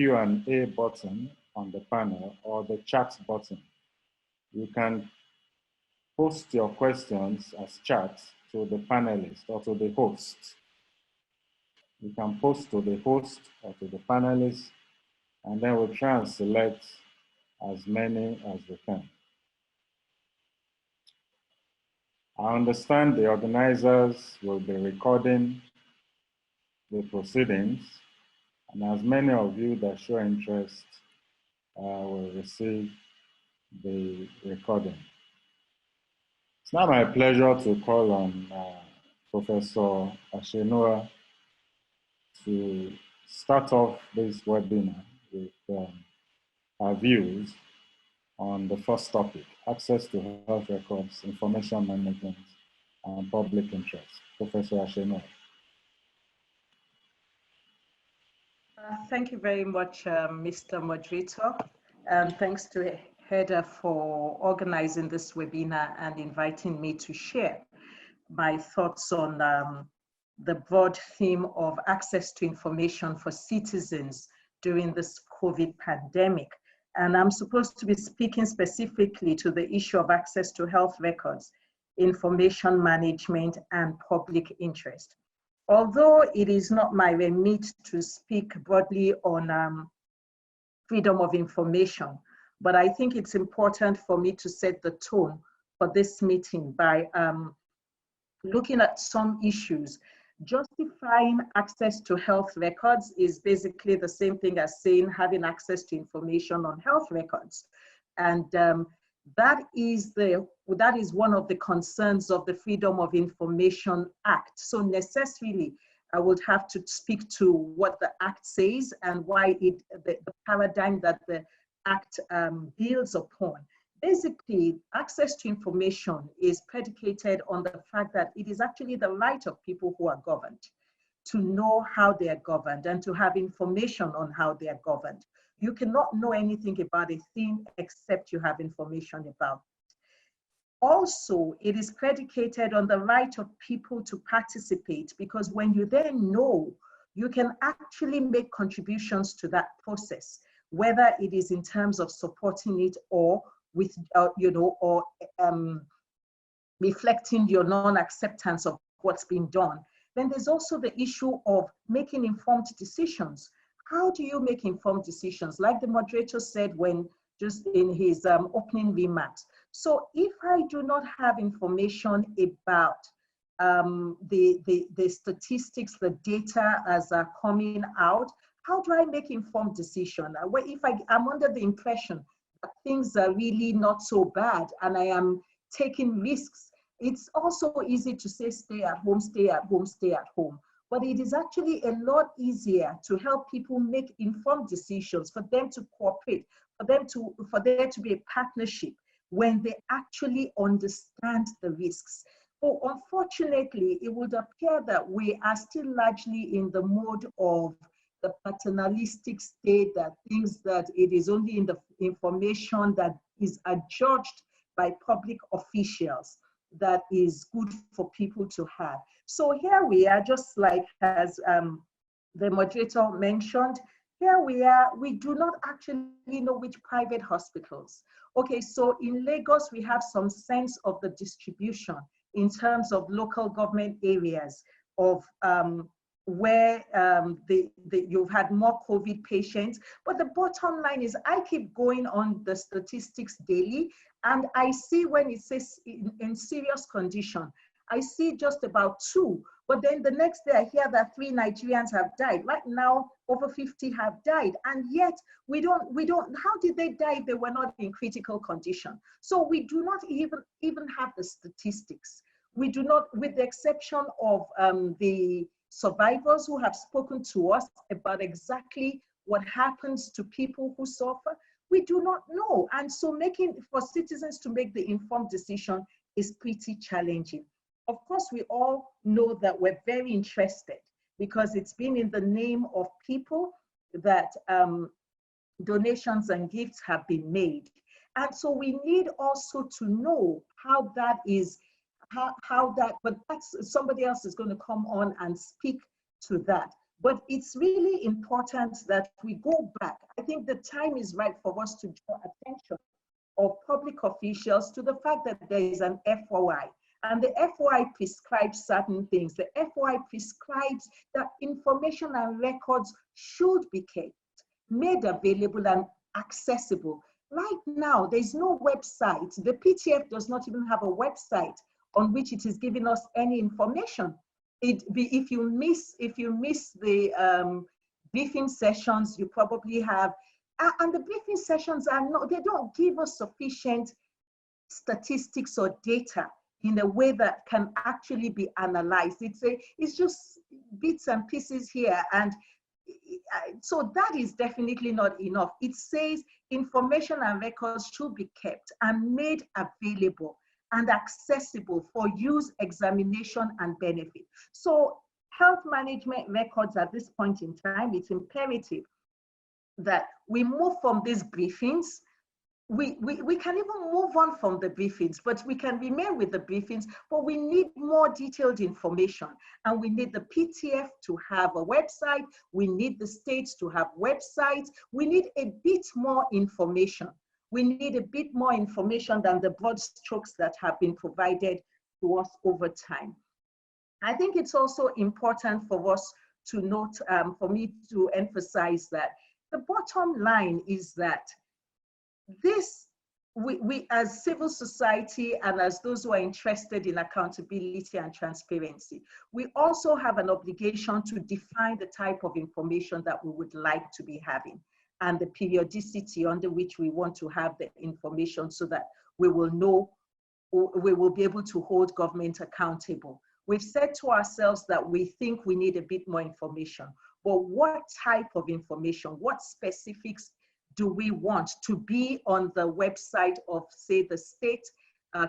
Q&A button on the panel or the chat button. You can post your questions as chat to the panelists or to the host. You can post to the host or to the panelists, and then we'll try and select as many as we can. I understand the organizers will be recording the proceedings, and as many of you that show interest will receive the recording. It's now my pleasure to call on Professor Ashenua to start off this webinar with our views on the first topic, access to health records, information management, and public interest. Professor Ashenua. Thank you very much, Mr. Moderator, and thanks to HEDA for organizing this webinar and inviting me to share my thoughts on the broad theme of access to information for citizens during this COVID pandemic. And I'm supposed to be speaking specifically to the issue of access to health records, information management, and public interest. Although it is not my remit to speak broadly on freedom of information, but I think it's important for me to set the tone for this meeting by looking at some issues. Justifying access to health records is basically the same thing as saying having access to information on health records. And that is one of the concerns of the Freedom of Information Act. So necessarily, I would have to speak to what the Act says and why the paradigm that the Act builds upon. Basically, access to information is predicated on the fact that it is actually the right of people who are governed to know how they are governed and to have information on how they are governed. You cannot know anything about a thing except you have information about it. Also, it is predicated on the right of people to participate, because when you then know, you can actually make contributions to that process, whether it is in terms of supporting it or with, reflecting your non-acceptance of what's being done. Then there's also the issue of making informed decisions. How do you make informed decisions? Like the moderator said when just in his opening remarks. So if I do not have information about the statistics, the data as are coming out, how do I make informed decision? If I'm under the impression that things are really not so bad and I am taking risks, it's also easy to say stay at home, stay at home, stay at home. But it is actually a lot easier to help people make informed decisions, for them to cooperate, for there to be a partnership when they actually understand the risks. But unfortunately, it would appear that we are still largely in the mode of the paternalistic state that thinks that it is only in the information that is adjudged by public officials that is good for people to have. So here we are, just like as the moderator mentioned, here we are, we do not actually know which private hospitals. Okay, so in Lagos, we have some sense of the distribution in terms of local government areas of where you've had more COVID patients. But the bottom line is I keep going on the statistics daily, and I see when it says in serious condition, I see just about 2, but then the next day I hear that 3 Nigerians have died. Right now, over 50 have died, and yet we don't, how did they die if they were not in critical condition? So we do not even have the statistics. We do not, with the exception of the survivors who have spoken to us about exactly what happens to people who suffer, we do not know. And so for citizens to make the informed decision is pretty challenging. Of course, we all know that we're very interested because it's been in the name of people that donations and gifts have been made. And so we need also to know how that is, but that's somebody else is going to come on and speak to that. But it's really important that we go back. I think the time is right for us to draw attention of public officials to the fact that there is an FOI. And the FOI prescribes certain things. The FOI prescribes that information and records should be kept, made available and accessible. Right now, there's no website. The PTF does not even have a website on which it is giving us any information. If you miss the briefing sessions, you probably have, and the briefing sessions they don't give us sufficient statistics or data in a way that can actually be analyzed. It's just bits and pieces here, and so that is definitely not enough. It says information and records should be kept and made available and accessible for use, examination, and benefit. So health management records at this point in time, it's imperative that we move from these briefings. We can even move on from the briefings, but we can remain with the briefings, but we need more detailed information. And we need the PTF to have a website. We need the states to have websites. We need a bit more information. We need a bit more information than the broad strokes that have been provided to us over time. I think it's also important for us to note, for me to emphasize that the bottom line is that we as civil society and as those who are interested in accountability and transparency, we also have an obligation to define the type of information that we would like to be having and the periodicity under which we want to have the information so that we will know, we will be able to hold government accountable. We've said to ourselves that we think we need a bit more information, but what type of information, what specifics do we want to be on the website of, say, the state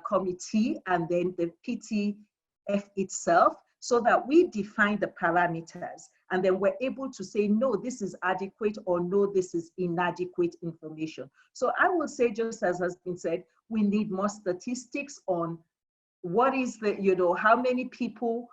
committee and then the PTF itself, so that we define the parameters and then we're able to say, no, this is adequate, or no, this is inadequate information. So I will say, just as has been said, we need more statistics on what is the, how many people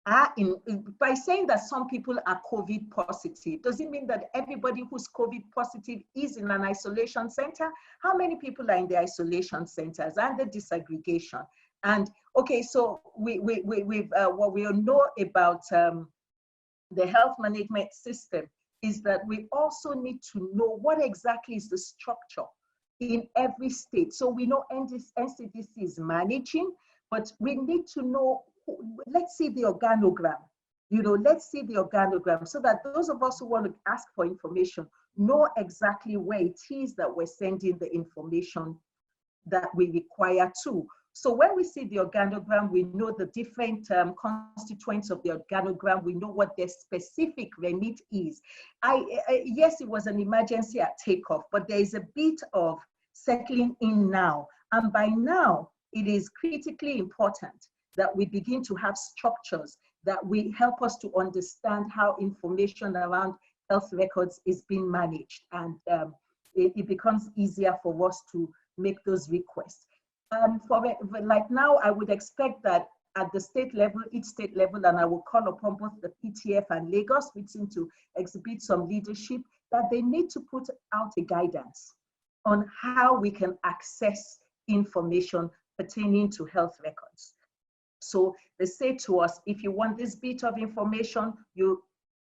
are in, by saying that some people are COVID positive, does it mean that everybody who's COVID positive is in an isolation center? How many people are in the isolation centers and the disaggregation? And okay, so what we know about the health management system is that we also need to know what exactly is the structure in every state. So we know NCDC is managing, but we need to know, let's see the organogram, let's see the organogram so that those of us who want to ask for information know exactly where it is that we're sending the information that we require to. So when we see the organogram, we know the different constituents of the organogram. We know what their specific remit is. Yes, it was an emergency at takeoff, but there is a bit of settling in now. And by now, it is critically important that we begin to have structures that will help us to understand how information around health records is being managed. And it becomes easier for us to make those requests. Like now, I would expect that at the state level, each state level, and I will call upon both the PTF and Lagos, which seem to exhibit some leadership, that they need to put out a guidance on how we can access information pertaining to health records. So they say to us, if you want this bit of information, you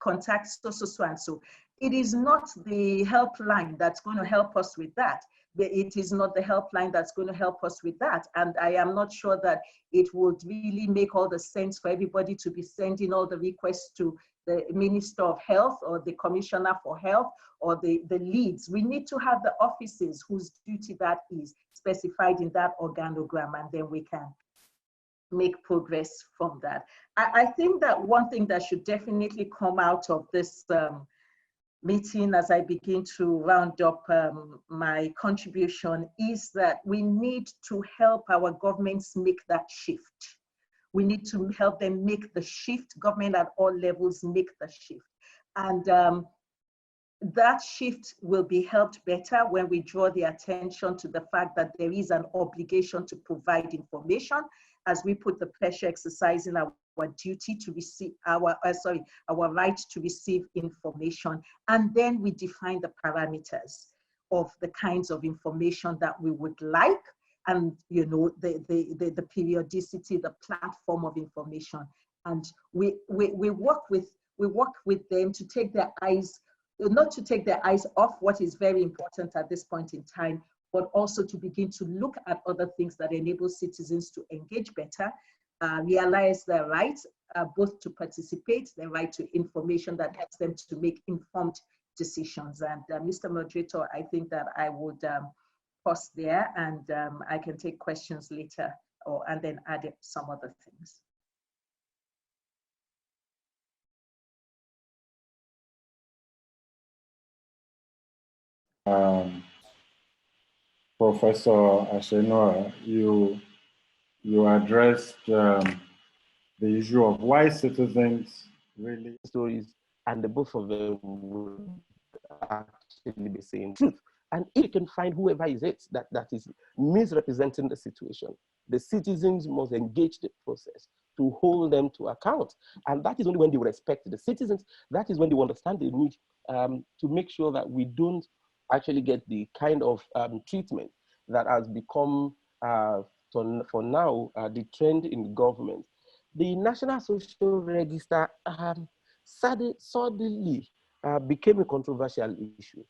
contact so and so. It is not the helpline that's going to help us with that. It is not the helpline that's going to help us with that. And I am not sure that it would really make all the sense for everybody to be sending all the requests to the Minister of Health or the Commissioner for Health or the leads. We need to have the offices whose duty that is specified in that organogram, and then we can make progress from that. I think that one thing that should definitely come out of this meeting as I begin to round up my contribution is that we need to help our governments make that shift. We need to help them make the shift, government at all levels make the shift. And that shift will be helped better when we draw the attention to the fact that there is an obligation to provide information. as we put the pressure, exercising our duty to receive our right to receive information, and then we define the parameters of the kinds of information that we would like, and the periodicity, the platform of information, and we work with them to take their eyes, not to take their eyes off what is very important at this point in time, but also to begin to look at other things that enable citizens to engage better, realize their rights, both to participate, their right to information that helps them to make informed decisions. And Mr. Moderator, I think that I would pause there, and I can take questions later, and then add some other things. Professor Ashenora, you addressed the issue of why citizens really stories, and the both of them would actually be saying truth. And if you can find whoever is it that is misrepresenting the situation, the citizens must engage the process to hold them to account. And that is only when they will respect the citizens. That is when they will understand the need to make sure that we don't actually get the kind of treatment that has become, for now, the trend in government. The National Social Register suddenly became a controversial issue.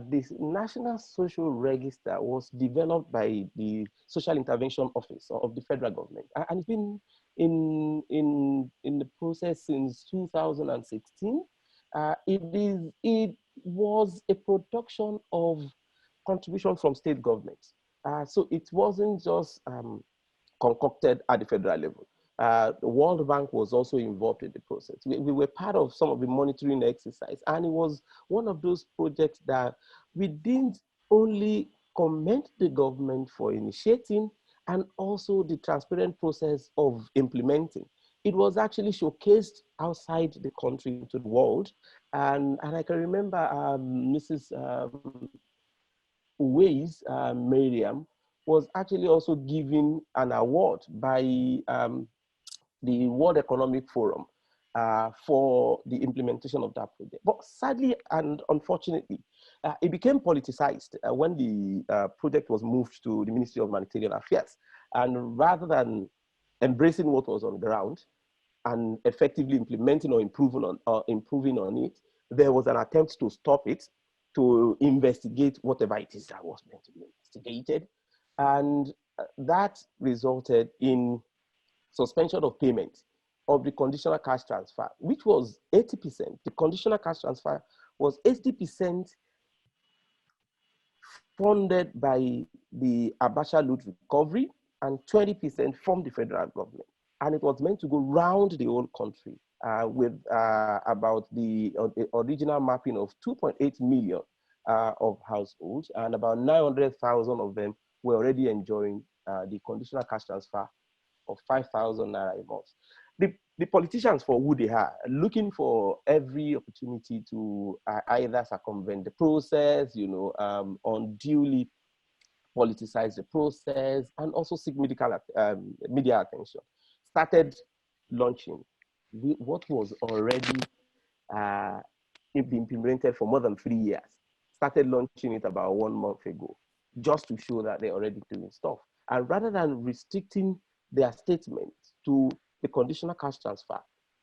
This National Social Register was developed by the Social Intervention Office of the federal government, and it's been in the process since 2016. It was a production of contribution from state governments. So it wasn't just concocted at the federal level. The World Bank was also involved in the process. We were part of some of the monitoring exercise, and it was one of those projects that we didn't only commend the government for initiating, and also the transparent process of implementing. It was actually showcased outside the country to the world. And I can remember Mrs. Ways, Miriam, was actually also given an award by the World Economic Forum for the implementation of that project. But sadly and unfortunately, it became politicized when the project was moved to the Ministry of Humanitarian Affairs. And rather than embracing what was on the ground and effectively implementing or improving on it, there was an attempt to stop it, to investigate whatever it is that was meant to be investigated. And that resulted in suspension of payment of the conditional cash transfer, which was 80%. The conditional cash transfer was 80% funded by the Abacha loot recovery and 20% from the federal government. And it was meant to go round the whole country with about the original mapping of 2.8 million of households, and about 900,000 of them were already enjoying the conditional cash transfer of 5,000 naira a month. The politicians, for who they are, looking for every opportunity to either circumvent the process, unduly politicize the process, and also seek media attention, started launching what was already implemented for more than 3 years. Started launching it about 1 month ago, just to show that they're already doing stuff. And rather than restricting their statements to the conditional cash transfer,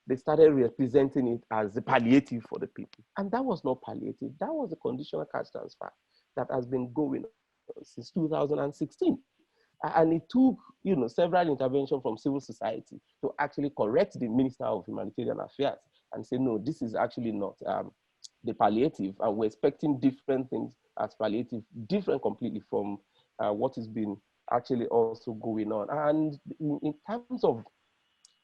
they started representing it as the palliative for the people. And that was not palliative. That was the conditional cash transfer that has been going on since 2016. And it took, several interventions from civil society to actually correct the Minister of Humanitarian Affairs and say, no, this is actually not the palliative, and we're expecting different things as palliative, different completely from what has been actually also going on. And in terms of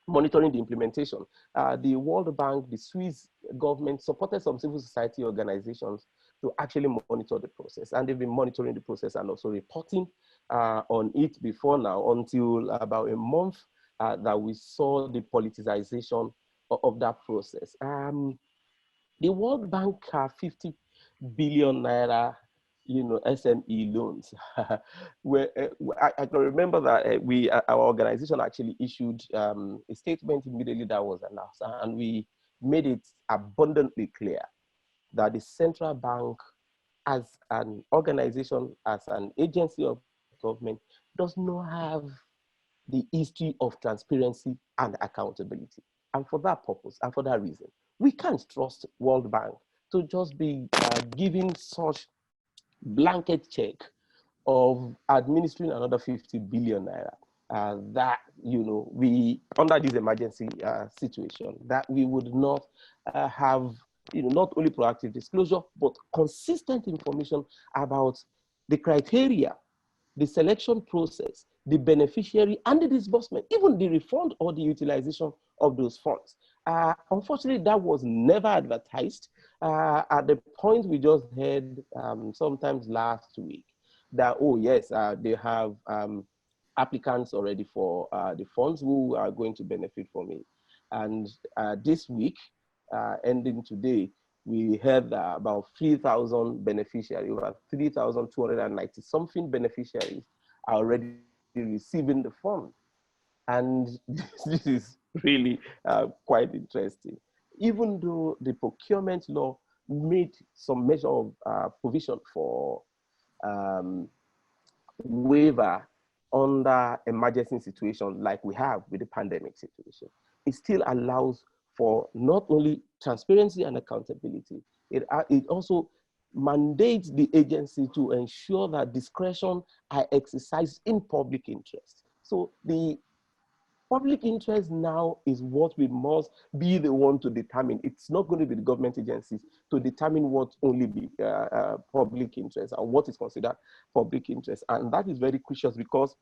monitoring the implementation, the World Bank, the Swiss government supported some civil society organizations to actually monitor the process. And they've been monitoring the process and also reporting on it before now, until about a month that we saw the politicization of that process. The World Bank 50 billion naira SME loans. Where I can remember that our organization actually issued a statement immediately that was announced, and we made it abundantly clear that the central bank, as an organization, as an agency of government, does not have the history of transparency and accountability. And for that purpose, and for that reason, we can't trust World Bank to just be giving such blanket check of administering another 50 billion naira. That we, under this emergency situation, that we would not have not only proactive disclosure but consistent information about the criteria, the selection process, the beneficiary, and the disbursement, even the refund or the utilization of those funds. Unfortunately, that was never advertised. At the point we just heard sometimes last week that, oh yes, they have applicants already for the funds who are going to benefit from it. And this week, ending today, we heard about 3,000 beneficiaries, over 3,290 something beneficiaries are already receiving the fund. And this is really quite interesting. Even though the procurement law made some measure of provision for waiver under emergency situations like we have with the pandemic situation, it still allows for not only transparency and accountability, it also mandates the agency to ensure that discretion are exercised in public interest. So the public interest now is what we must be the one to determine. It's not going to be the government agencies to determine what only be public interest or what is considered public interest. And that is very crucial because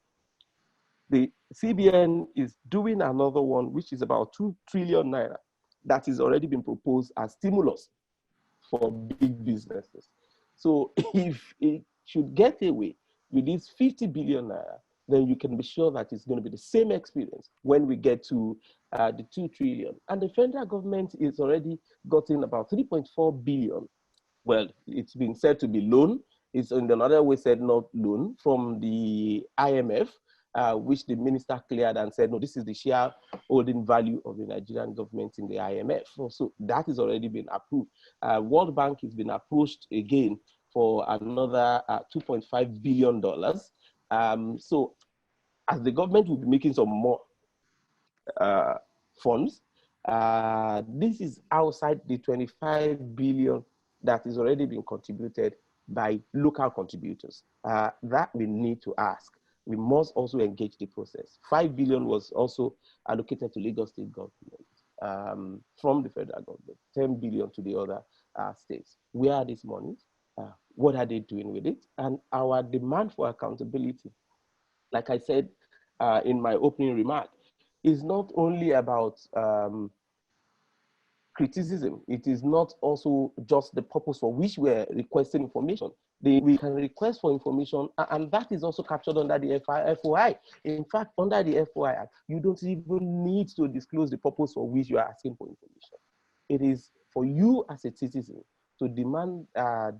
the CBN is doing another one, which is about 2 trillion naira that is already been proposed as stimulus for big businesses. So if it should get away with this 50 billion naira, then you can be sure that it's going to be the same experience when we get to the 2 trillion. And the federal government is already gotten about 3.4 billion. Well, it's been said to be loan. It's in another way said not loan from the IMF, which the minister cleared and said, no, this is the shareholding value of the Nigerian government in the IMF. So that has already been approved. World Bank has been approached again for another $2.5 billion. So as the government will be making some more funds, this is outside the 25 billion that is already being contributed by local contributors. That we need to ask. We must also engage the process. 5 billion was also allocated to Lagos State government from the federal government, 10 billion to the other states. Where are these monies? What are they doing with it? And our demand for accountability, like I said in my opening remark, is not only about criticism. It is not also just the purpose for which we're requesting information. We can request for information, and that is also captured under the FOI. In fact, under the FOI Act, you don't even need to disclose the purpose for which you are asking for information. It is for you as a citizen to demand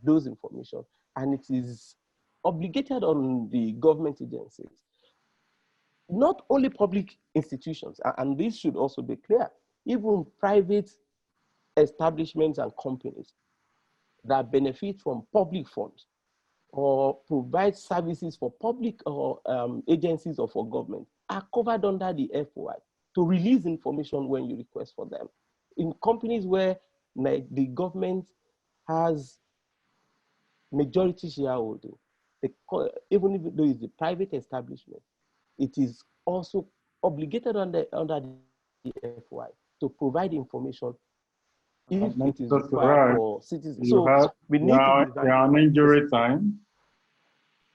those information, and it is obligated on the government agencies, not only public institutions, and this should also be clear, even private establishments and companies that benefit from public funds or provide services for public or agencies or for government are covered under the FOI to release information when you request for them. In companies where the government has majority shareholding, even if though it's a private establishment, it is also obligated under the FOI to provide information if it is required for citizens. So we need to you're on injury time.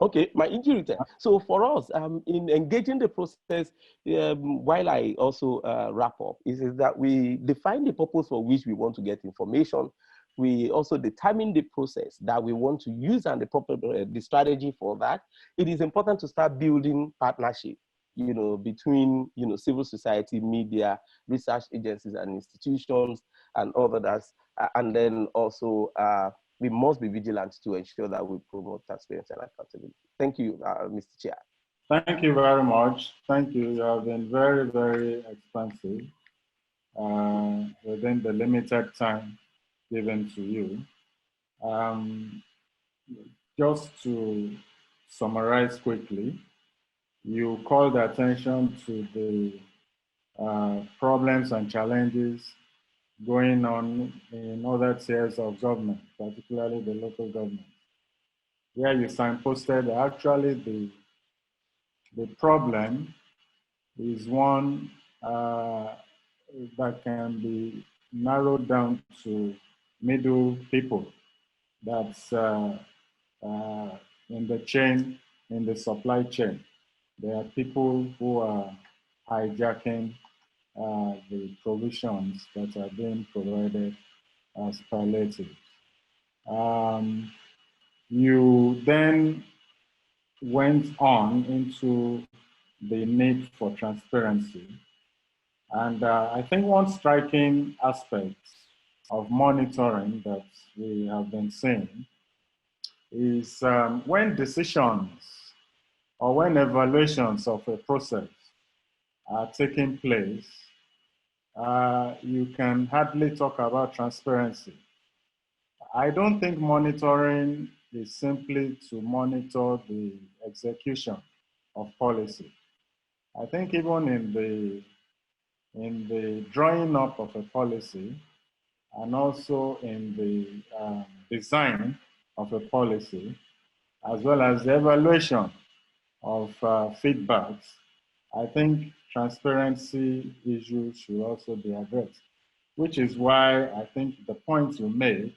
Okay, my injury time. So for us, in engaging the process, while I also wrap up, is that we define the purpose for which we want to get information. We also determine the process that we want to use and the strategy for that. It is important to start building partnership, between, civil society, media, research agencies and institutions and others. And then also we must be vigilant to ensure that we promote transparency and accountability. Thank you, Mr. Chair. Thank you very much. Thank you. You have been very, very expansive within the limited time given to you. Just to summarize quickly, you called attention to the problems and challenges going on in other tiers of government, particularly the local government. Where you signposted actually the problem is one that can be narrowed down to middle people. That's in the chain, in the supply chain. There are people who are hijacking the provisions that are being provided as palliatives. You then went on into the need for transparency. And I think one striking aspect of monitoring that we have been seeing is when decisions or when evaluations of a process are taking place, you can hardly talk about transparency. I don't think monitoring is simply to monitor the execution of policy. I think even in the drawing up of a policy and also in the design of a policy, as well as the evaluation of feedbacks, I think transparency issues should also be addressed, which is why I think the point you made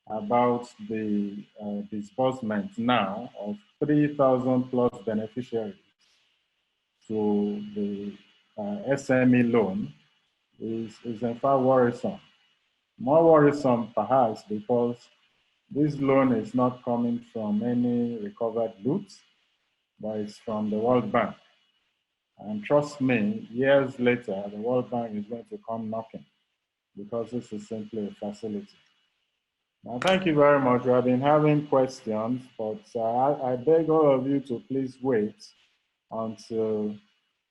about the disbursement now of 3,000 plus beneficiaries to the SME loan is in fact worrisome. More worrisome perhaps because this loan is not coming from any recovered loot, but it's from the World Bank. And trust me, years later, the World Bank is going to come knocking because this is simply a facility. Now, thank you very much. We have been having questions, but I beg all of you to please wait until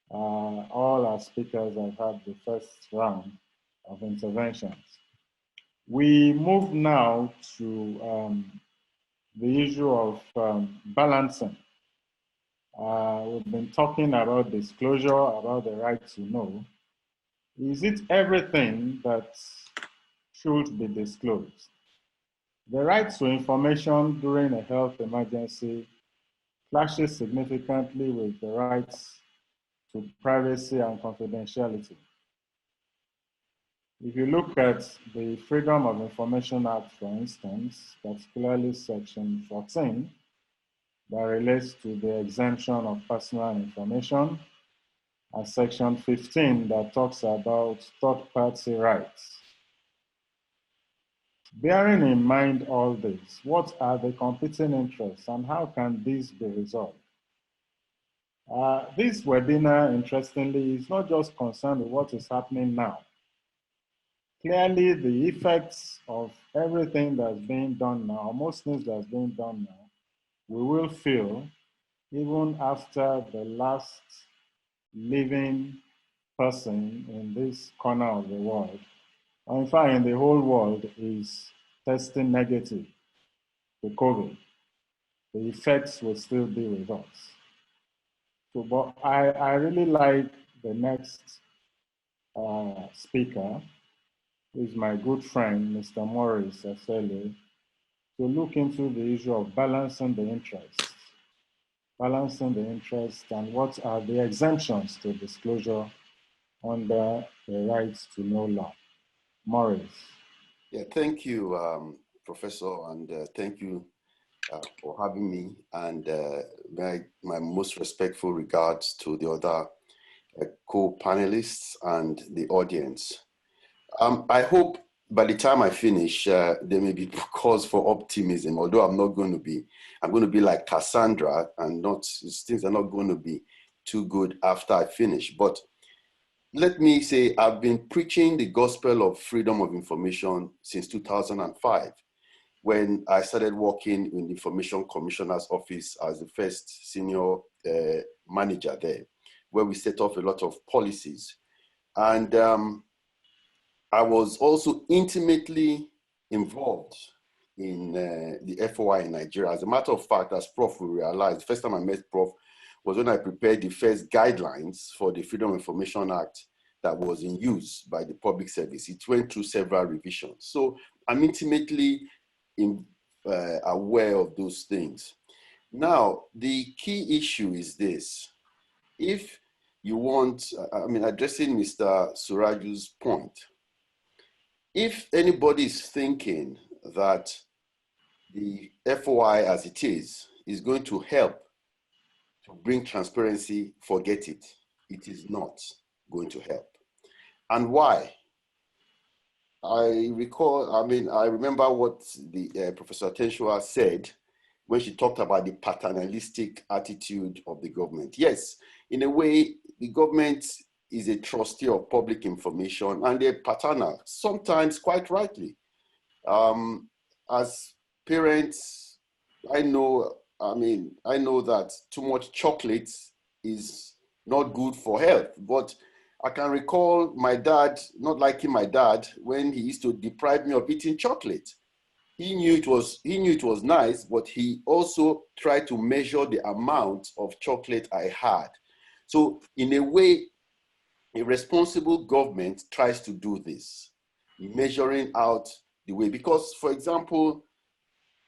all our speakers have had the first round of interventions. We move now to the issue of balancing. We've been talking about disclosure, about the right to know. Is it everything that should be disclosed? The right to information during a health emergency clashes significantly with the rights to privacy and confidentiality. If you look at the Freedom of Information Act, for instance, particularly Section 14, that relates to the exemption of personal information, and Section 15 that talks about third-party rights. Bearing in mind all this, what are the competing interests and how can these be resolved? This webinar, interestingly, is not just concerned with what is happening now. Clearly, the effects of everything that's being done now, or most things that's being done now, we will feel even after the last living person in this corner of the world, or in fact in the whole world, is testing negative to COVID. The effects will still be with us. So, but I really like the next speaker, who is my good friend, Mr. Morris Asele, to look into the issue of balancing the interests and what are the exemptions to disclosure under the rights to know law. Morris. Yeah, thank you, Professor, and thank you for having me. And my most respectful regards to the other co-panelists and the audience. I hope by the time I finish, there may be cause for optimism, although I'm going to be like Cassandra, and things are not going to be too good after I finish. But let me say, I've been preaching the gospel of freedom of information since 2005. when I started working in the Information Commissioner's office as the first senior manager there, where we set off a lot of policies. And I was also intimately involved in the FOI in Nigeria. As a matter of fact, as Prof will realize, the first time I met Prof was when I prepared the first guidelines for the Freedom of Information Act that was in use by the public service. It went through several revisions. So I'm intimately aware of those things. Now, the key issue is this. If you want, addressing Mr. Suraju's point, if anybody is thinking that the FOI as it is going to help to bring transparency, forget it. It is not going to help. And why? I remember what the Professor Tenshua said when she talked about the paternalistic attitude of the government. Yes, in a way, the government is a trustee of public information and they're paternal, sometimes quite rightly. As parents, I know that too much chocolate is not good for health, but I can recall my dad not liking my dad when he used to deprive me of eating chocolate. He knew it was nice, but he also tried to measure the amount of chocolate I had. So in a way, a responsible government tries to do this, measuring out the way. Because, for example,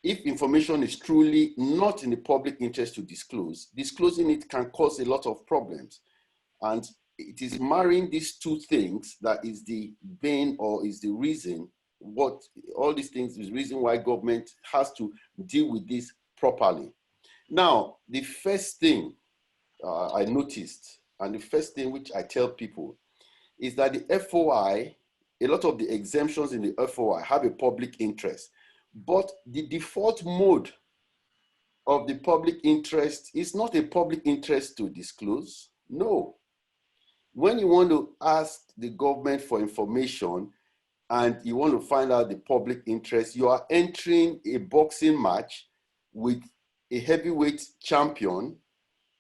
if information is truly not in the public interest to disclose, disclosing it can cause a lot of problems. And it is marrying these two things that is the vein or is the reason all these things is the reason why government has to deal with this properly. Now, the first thing I noticed, and the first thing which I tell people, is that the FOI, a lot of the exemptions in the FOI have a public interest, but the default mode of the public interest is not a public interest to disclose. No. When you want to ask the government for information and you want to find out the public interest, you are entering a boxing match with a heavyweight champion.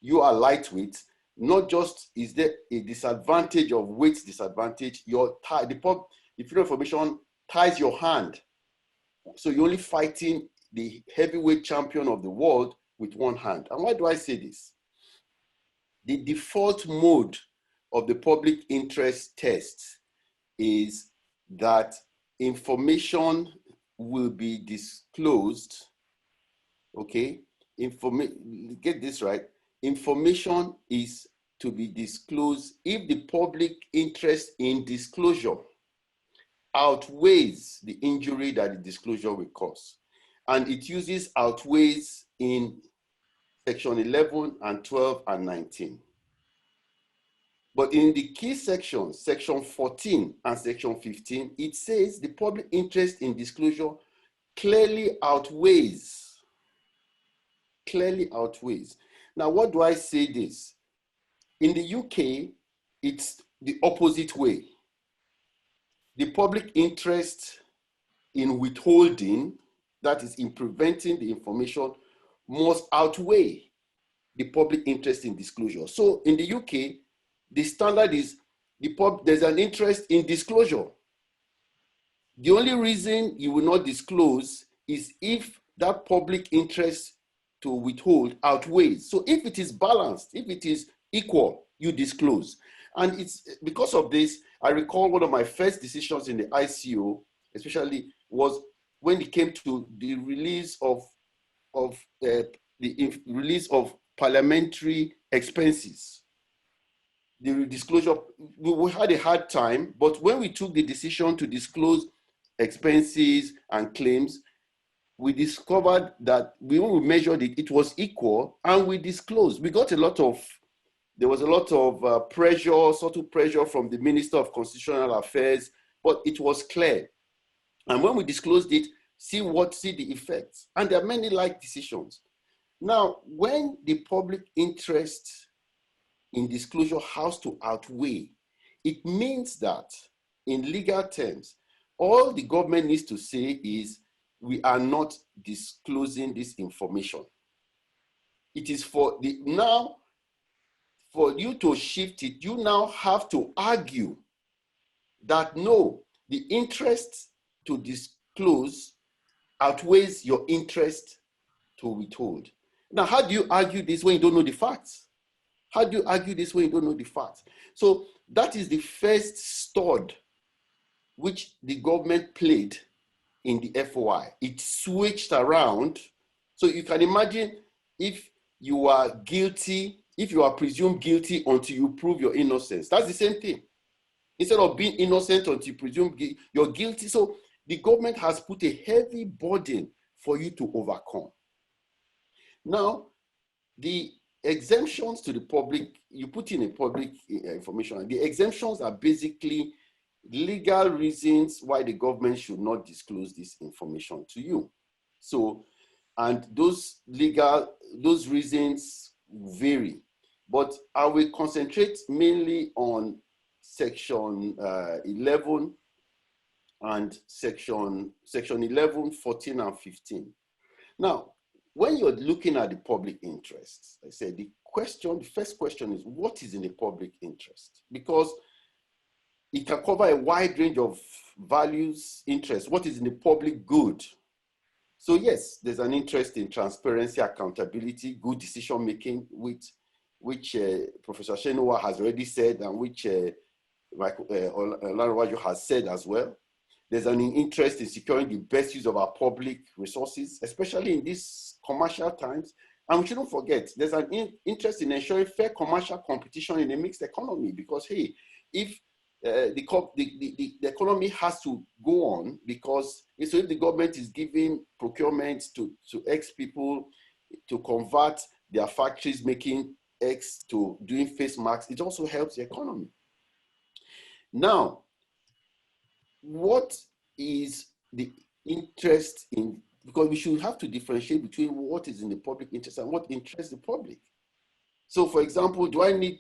You are lightweight. Not just is there a disadvantage of weight disadvantage, the freedom of information ties your hand. So you're only fighting the heavyweight champion of the world with one hand. And why do I say this? The default mode of the public interest test is that information will be disclosed, okay? Get this right. Information is to be disclosed if the public interest in disclosure outweighs the injury that the disclosure will cause. And it uses outweighs in section 11 and 12 and 19. But in the key sections, section 14 and section 15, it says the public interest in disclosure clearly outweighs. Clearly outweighs. Now, what do I say this? In the UK, it's the opposite way. The public interest in withholding, that is in preventing the information, must outweigh the public interest in disclosure. So in the UK, the standard is there's an interest in disclosure. The only reason you will not disclose is if that public interest to withhold outweighs. So if it is balanced, if it is equal, you disclose. And it's because of this, I recall one of my first decisions in the ICO, especially, was when it came to the release of parliamentary expenses. The disclosure, we had a hard time, but when we took the decision to disclose expenses and claims, we discovered that when we measured it, it was equal, and we disclosed. There was a lot of pressure, subtle pressure from the Minister of Constitutional Affairs, but it was clear. And when we disclosed it, see the effects. And there are many like decisions. Now, when the public interest in disclosure has to outweigh, it means that in legal terms, all the government needs to say is we are not disclosing this information. It is for the now, for you to shift it, you now have to argue that no, the interest to disclose outweighs your interest to withhold. Now, how do you argue this when you don't know the facts? How do you argue this when you don't know the facts? So that is the first stud which the government played in the FOI. It switched around. So you can imagine if you are guilty, if you are presumed guilty until you prove your innocence. That's the same thing. Instead of being innocent until you presume you're guilty. So the government has put a heavy burden for you to overcome. Now, the exemptions to the public, you put in a public information. The exemptions are basically legal reasons why the government should not disclose this information to you. So, and those reasons vary, but I will concentrate mainly on section 11 and section 11, 14, and 15. Now, when you're looking at the public interest, I said the first question is, what is in the public interest? Because it can cover a wide range of values, interests. What is in the public good? So yes, there's an interest in transparency, accountability, good decision making, which Professor Shenua has already said, and which Olanrewaju has said as well. There's an interest in securing the best use of our public resources, especially in these commercial times. And we shouldn't forget, there's an interest in ensuring fair commercial competition in a mixed economy, because hey, if the economy has to go on, because so if the government is giving procurement to X people to convert their factories making X to doing face masks, it also helps the economy. Now, what is the interest in, because we should have to differentiate between what is in the public interest and what interests the public. So for example,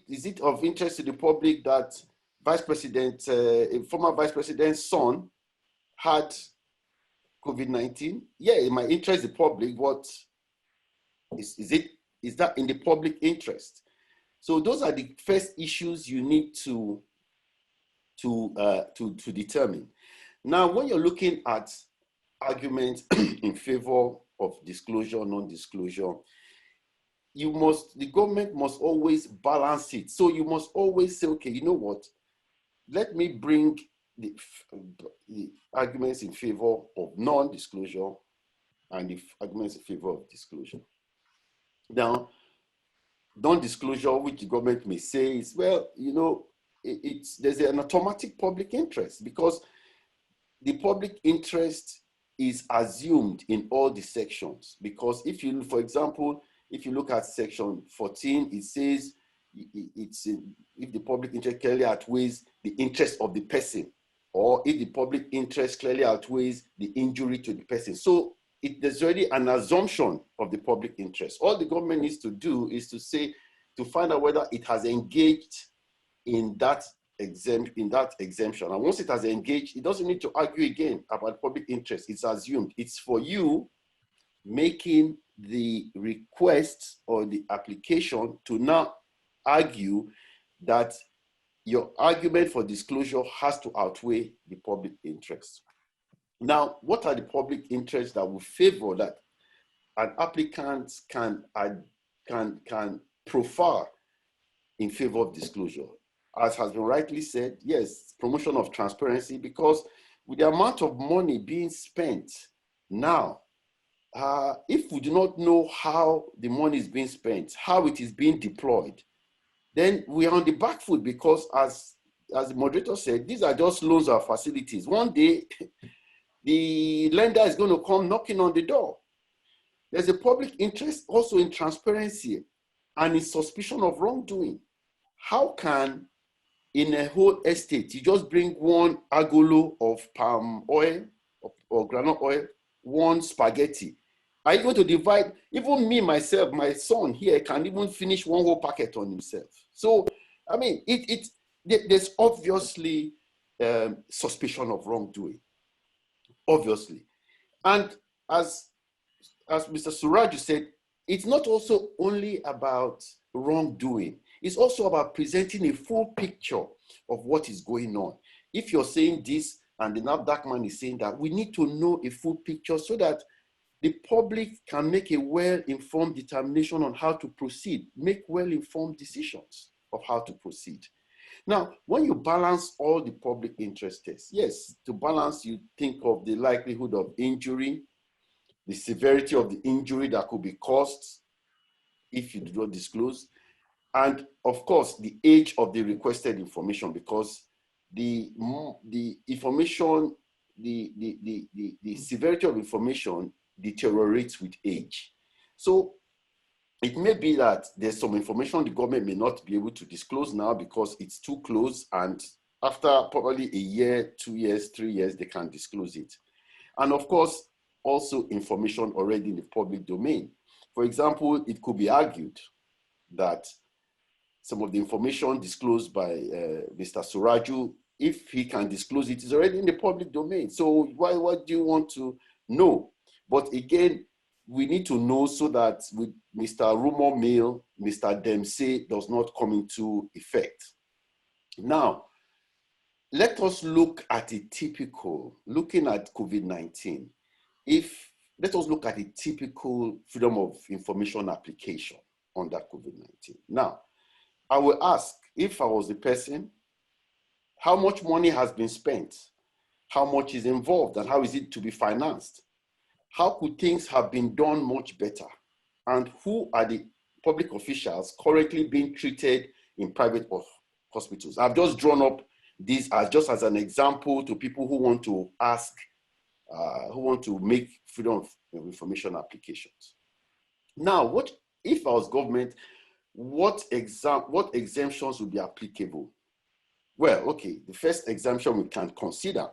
is it of interest to the public that former vice president's son had COVID-19? Yeah, it might interest the public. What is that in the public interest? So those are the first issues you need to determine. Now, when you're looking at arguments in favor of disclosure, non-disclosure, the government must always balance it. So you must always say, okay, you know what? Let me bring the arguments in favor of non-disclosure and the arguments in favor of disclosure. Now, non-disclosure, which the government may say is, well, you know, there's an automatic public interest, because the public interest is assumed in all the sections. Because if you, for example, if you look at section 14, it says if the public interest clearly outweighs the interest of the person, or if the public interest clearly outweighs the injury to the person. So there's already an assumption of the public interest. All the government needs to do is to find out whether it has engaged in that exemption. And once it has engaged, it doesn't need to argue again about public interest. It's assumed. It's for you making the request or the application to now argue that your argument for disclosure has to outweigh the public interest. Now, what are the public interests that will favor that an applicant can profile in favor of disclosure? As has been rightly said, yes, promotion of transparency, because with the amount of money being spent now, if we do not know how the money is being spent, how it is being deployed, then we are on the back foot, because as the moderator said, these are just loans or facilities. One day, the lender is going to come knocking on the door. There's a public interest also in transparency and in suspicion of wrongdoing. How can, in a whole estate, you just bring one agolo of palm oil or groundnut oil, one spaghetti? Are you going to divide? Even me, myself, my son here can even finish one whole packet on himself. So, I mean, there's obviously suspicion of wrongdoing, obviously. And as Mr. Suraju said, it's not also only about wrongdoing. It's also about presenting a full picture of what is going on. If you're saying this and the NAFDAC man is saying that, we need to know a full picture so that the public can make a well-informed determination on how to proceed, make well-informed decisions of how to proceed. Now, when you balance all the public interests, yes, to balance, you think of the likelihood of injury, the severity of the injury that could be caused if you do not disclose, and of course, the age of the requested information, because the information, the severity of information deteriorates with age. So it may be that there's some information the government may not be able to disclose now because it's too close, and after probably a year, 2 years, 3 years, they can disclose it. And of course, also information already in the public domain. For example, it could be argued that some of the information disclosed by Mr. Suraju, if he can disclose it, is already in the public domain. So what do you want to know? But again, we need to know so that with Mr. Rumor Mill, Mr. Dempsey does not come into effect. Now, let us look at a typical, looking at COVID-19, let us look at a typical freedom of information application under COVID-19. Now, I will ask, if I was the person, how much money has been spent? How much is involved and how is it to be financed? How could things have been done much better? And who are the public officials currently being treated in private hospitals? I've just drawn up this just as an example to people who want to ask, who want to make freedom of information applications. Now, what if I was government, what exemptions would be applicable? Well, okay, the first exemption we can consider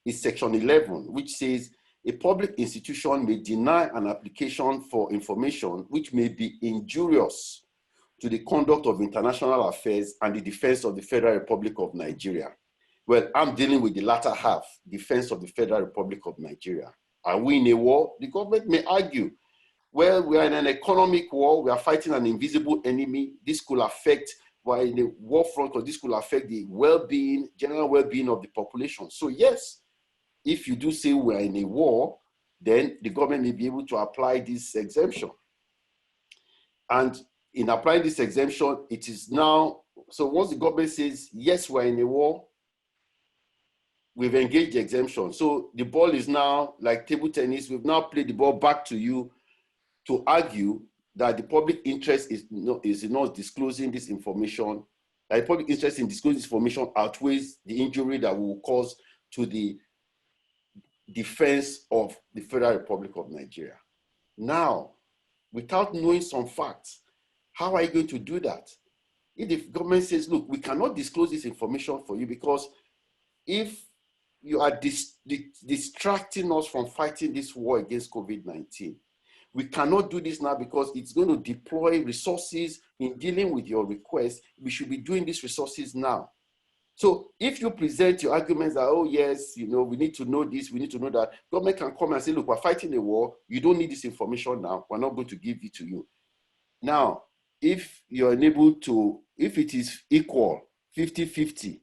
is Section 11, which says a public institution may deny an application for information which may be injurious to the conduct of international affairs and the defense of the Federal Republic of Nigeria. Well, I'm dealing with the latter half, defense of the Federal Republic of Nigeria. Are we in a war? The government may argue, well, we are in an economic war, we are fighting an invisible enemy. This could affect, we're in the war front, because this could affect the well-being, general well-being of the population. So yes, if you do say we're in a war, then the government may be able to apply this exemption. And in applying this exemption, it is now, so once the government says, yes, we're in a war, we've engaged the exemption. So the ball is now like table tennis. We've now played the ball back to you to argue that the public interest is not disclosing this information, that the public interest in disclosing this information outweighs the injury that will cause to the defense of the Federal Republic of Nigeria. Now, without knowing some facts, how are you going to do that? If the government says, look, we cannot disclose this information for you because if you are distracting us from fighting this war against COVID-19, we cannot do this now because it's going to deploy resources in dealing with your request. We should be doing these resources now. So if you present your arguments that, oh yes, we need to know this, we need to know that, government can come and say, look, we're fighting a war. You don't need this information now. We're not going to give it to you. Now, if you're unable to, if it is equal, 50-50,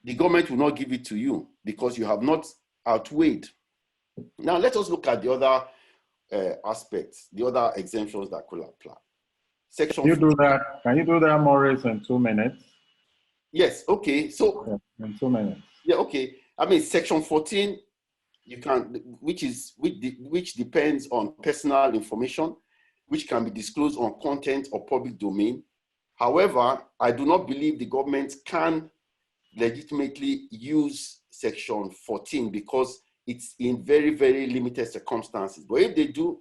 the government will not give it to you because you have not outweighed. Now, let us look at the other aspects, the other exemptions that could apply. Section. Can you do that, Maurice, in 2 minutes? Yes. Okay. So in 2 minutes. Yeah. Okay. I mean, Section 14, you can, which depends on personal information, which can be disclosed on content or public domain. However, I do not believe the government can legitimately use Section 14 because it's in very, very limited circumstances. But if they do,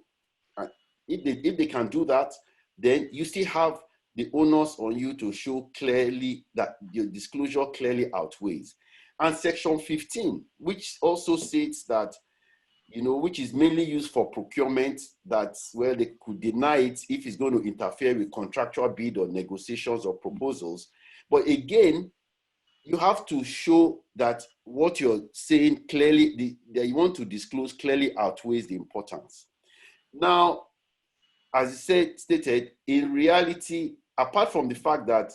if they can do that, then you still have the onus on you to show clearly that your disclosure clearly outweighs. And Section 15, which also states that, which is mainly used for procurement, that's where they could deny it if it's going to interfere with contractual bid or negotiations or proposals. But again, you have to show that what you're saying clearly, that you want to disclose clearly outweighs the importance. Now, as I stated, in reality, apart from the fact that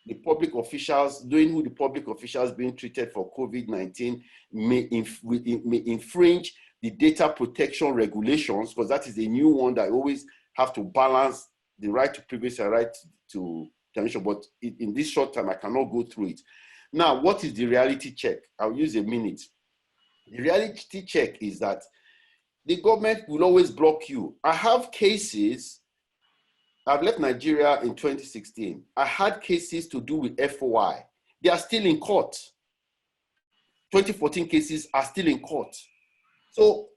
the public officials, knowing who the public officials being treated for COVID-19 may infringe the data protection regulations, because that is a new one that always have to balance the right to privacy and right to information. But in this short time, I cannot go through it. Now, what is the reality check? I'll use a minute. The reality check is that the government will always block you. I have cases. I've left Nigeria in 2016. I had cases to do with FOI. They are still in court. 2014 cases are still in court. So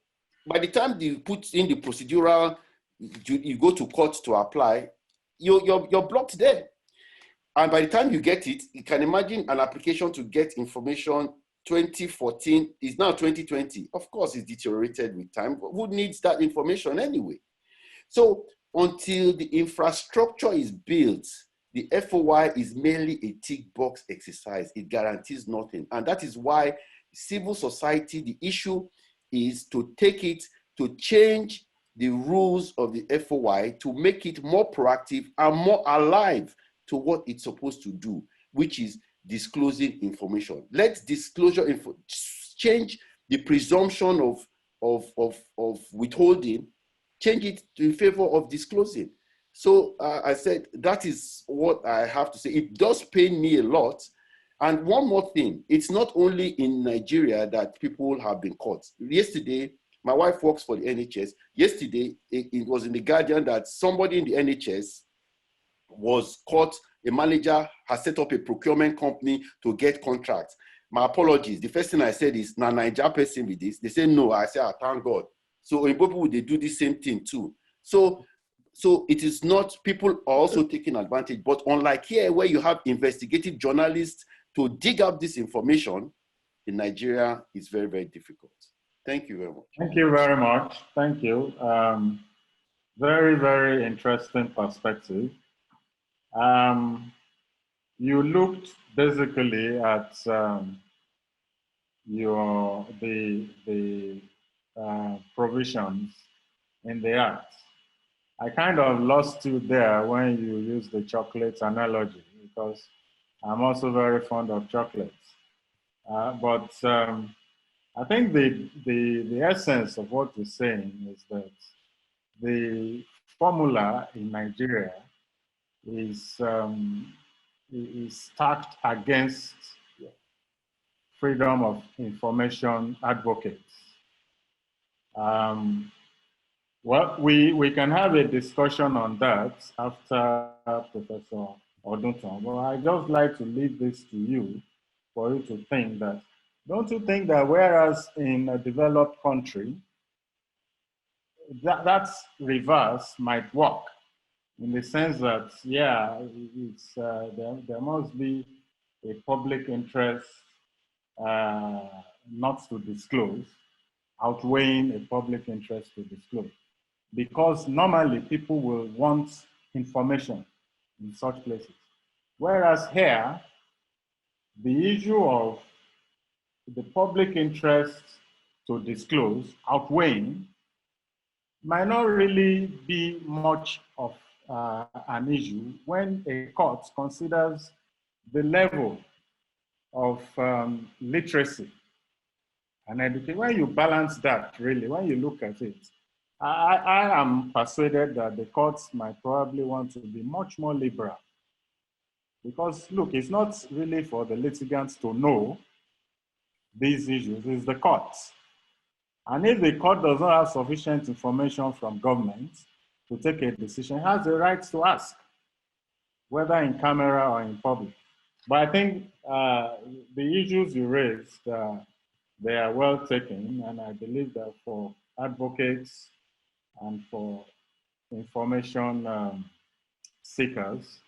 by the time you put in the procedural, you go to court to apply, you're blocked there. And by the time you get it, you can imagine an application to get information 2014 is now 2020. Of course, it's deteriorated with time, but who needs that information anyway? So until the infrastructure is built, the FOI is merely a tick box exercise. It guarantees nothing. And that is why civil society, the issue is to take it, to change the rules of the FOI to make it more proactive and more alive to what it's supposed to do, which is disclosing information. Let disclosure change the presumption of withholding, change it in favor of disclosing. So I said, that is what I have to say. It does pain me a lot. And one more thing, it's not only in Nigeria that people have been caught. Yesterday, my wife works for the NHS. Yesterday, it was in The Guardian that somebody in the NHS was caught. A manager has set up a procurement company to get contracts. My apologies. The first thing I said is, "Na Niger person with this." They say no. I say, thank God. So in Bobo, they do the same thing too. So it is not, people are also taking advantage. But unlike here, where you have investigative journalists to dig up this information, in Nigeria, it's very, very difficult. Thank you very much. Thank you very much. Thank you. Very, very interesting perspective. You looked basically at the provisions in the Act. I kind of lost you there when you used the chocolate analogy, because I'm also very fond of chocolates. But I think the essence of what you're saying is that the formula in Nigeria is stacked against freedom of information advocates. Well, we can have a discussion on that after Professor Odunton, but I'd just like to leave this to you for you to think that, don't you think that whereas in a developed country, that reverse might work, in the sense that, yeah, it's, there must be a public interest not to disclose, outweighing a public interest to disclose. Because normally people will want information in such places. Whereas here, the issue of the public interest to disclose outweighing might not really be much of an issue when a court considers the level of literacy and education. When you balance that, really, when you look at it, I am persuaded that the courts might probably want to be much more liberal. Because look, it's not really for the litigants to know these issues, it's the courts. And if the court does not have sufficient information from government to take a decision, it has the right to ask, whether in camera or in public. But I think the issues you raised, they are well taken, and I believe that for advocates and for information seekers,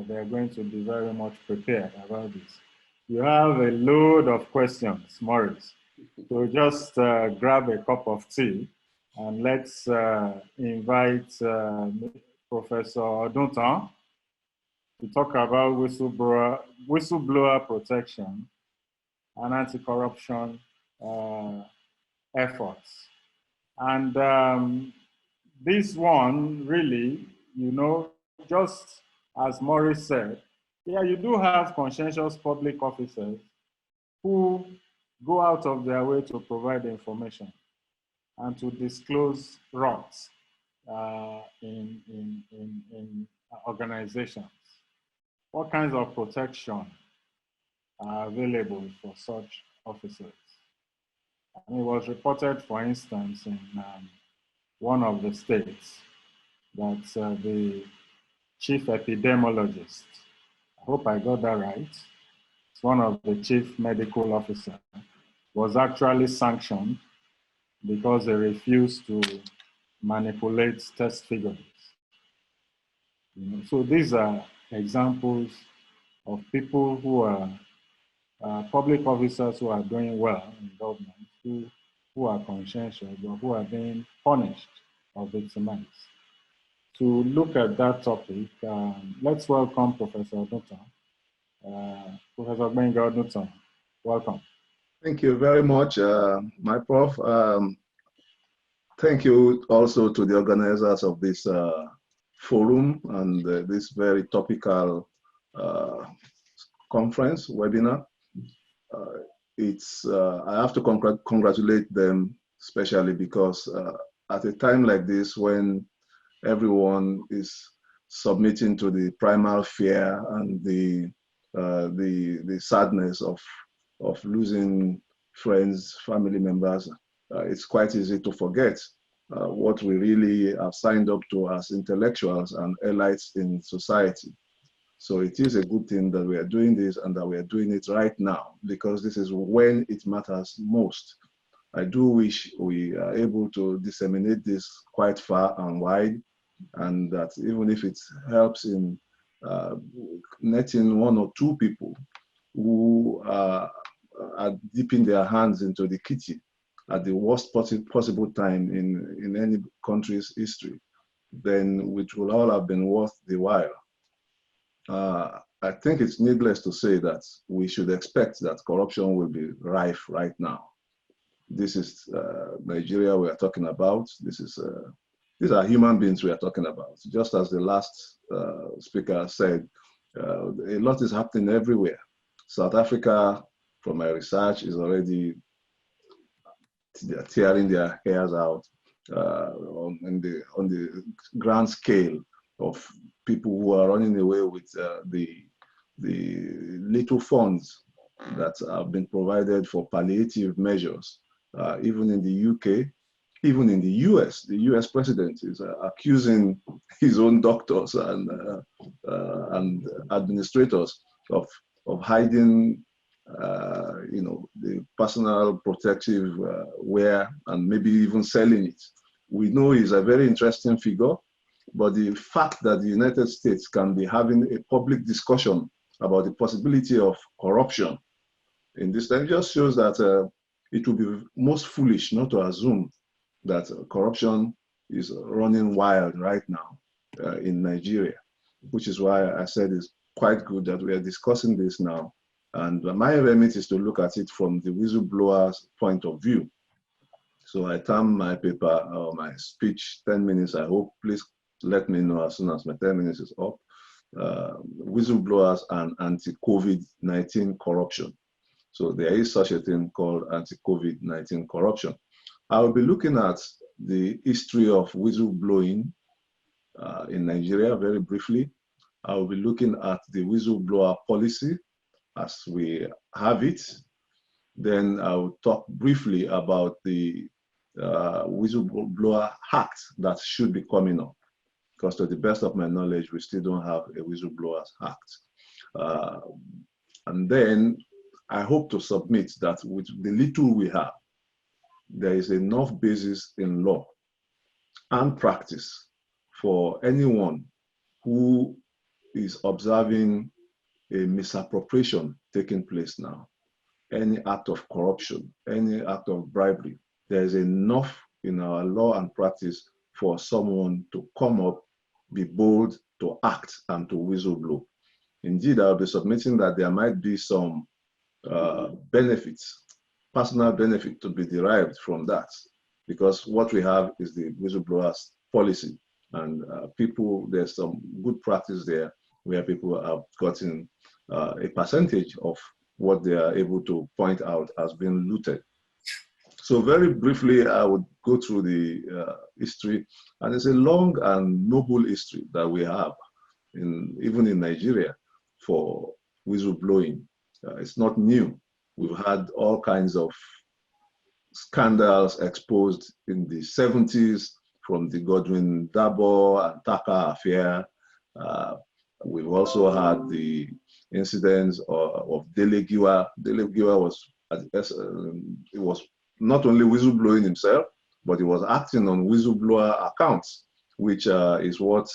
they're going to be very much prepared about this. You have a load of questions, Maurice. So just grab a cup of tea and let's invite Professor Odunton to talk about whistleblower protection and anti-corruption efforts. And this one really, just as Maurice said, yeah, you do have conscientious public officers who go out of their way to provide information and to disclose rot in organizations. What kinds of protection are available for such officers? And it was reported, for instance, in one of the states that the chief epidemiologist, I hope I got that right, it's one of the chief medical officers, was actually sanctioned because they refused to manipulate test figures. So these are examples of people who are public officers who are doing well in government, who are conscientious, but who are being punished or victimized. To look at that topic, let's welcome Professor Odunton. Professor Benga Odunton, welcome. Thank you very much, my prof. Thank you also to the organizers of this forum and this very topical conference, webinar. I have to congratulate them, especially because at a time like this, when everyone is submitting to the primal fear and the sadness of losing friends, family members, it's quite easy to forget what we really have signed up to as intellectuals and elites in society. So it is a good thing that we are doing this and that we are doing it right now, because this is when it matters most. I do wish we are able to disseminate this quite far and wide, and that even if it helps in netting one or two people who are dipping their hands into the kitty at the worst possible time in any country's history, then which will all have been worth the while. I think it's needless to say that we should expect that corruption will be rife right now. This is Nigeria we are talking about. These are human beings we are talking about. Just as the last speaker said, a lot is happening everywhere. South Africa, from my research, is already tearing their hairs out on the grand scale of people who are running away with the little funds that have been provided for palliative measures. Even in the UK, even in the US, the US president is accusing his own doctors and administrators of hiding, the personal protective wear and maybe even selling it. We know he's a very interesting figure, but the fact that the United States can be having a public discussion about the possibility of corruption in this time just shows that it would be most foolish not to assume that corruption is running wild right now in Nigeria, which is why I said it's quite good that we are discussing this now. And my remit is to look at it from the whistleblower's point of view. So I term my paper or my speech 10 minutes, I hope. Please let me know as soon as my 10 minutes is up. Whistleblowers and anti-COVID-19 corruption. So there is such a thing called anti-COVID-19 corruption. I will be looking at the history of whistleblowing in Nigeria very briefly. I will be looking at the whistleblower policy as we have it. Then I will talk briefly about the whistleblower act that should be coming up, because to the best of my knowledge, we still don't have a whistleblowers act. And then I hope to submit that with the little we have, there is enough basis in law and practice for anyone who is observing a misappropriation taking place now, any act of corruption, any act of bribery. There is enough in our law and practice for someone to come up, be bold, to act, and to whistleblow. Indeed, I'll be submitting that there might be some benefits, personal benefit to be derived from that, because what we have is the whistleblowers policy, and there's some good practice there where people have gotten a percentage of what they are able to point out as being looted. So very briefly, I would go through the history, and it's a long and noble history that we have, even in Nigeria, for whistleblowing. It's not new. We've had all kinds of scandals exposed in the 70s, from the Godwin Dabo and Taka affair. We've also had the incidents of Delegiwa. Delegiwa was not only whistleblowing himself, but he was acting on whistleblower accounts, which is what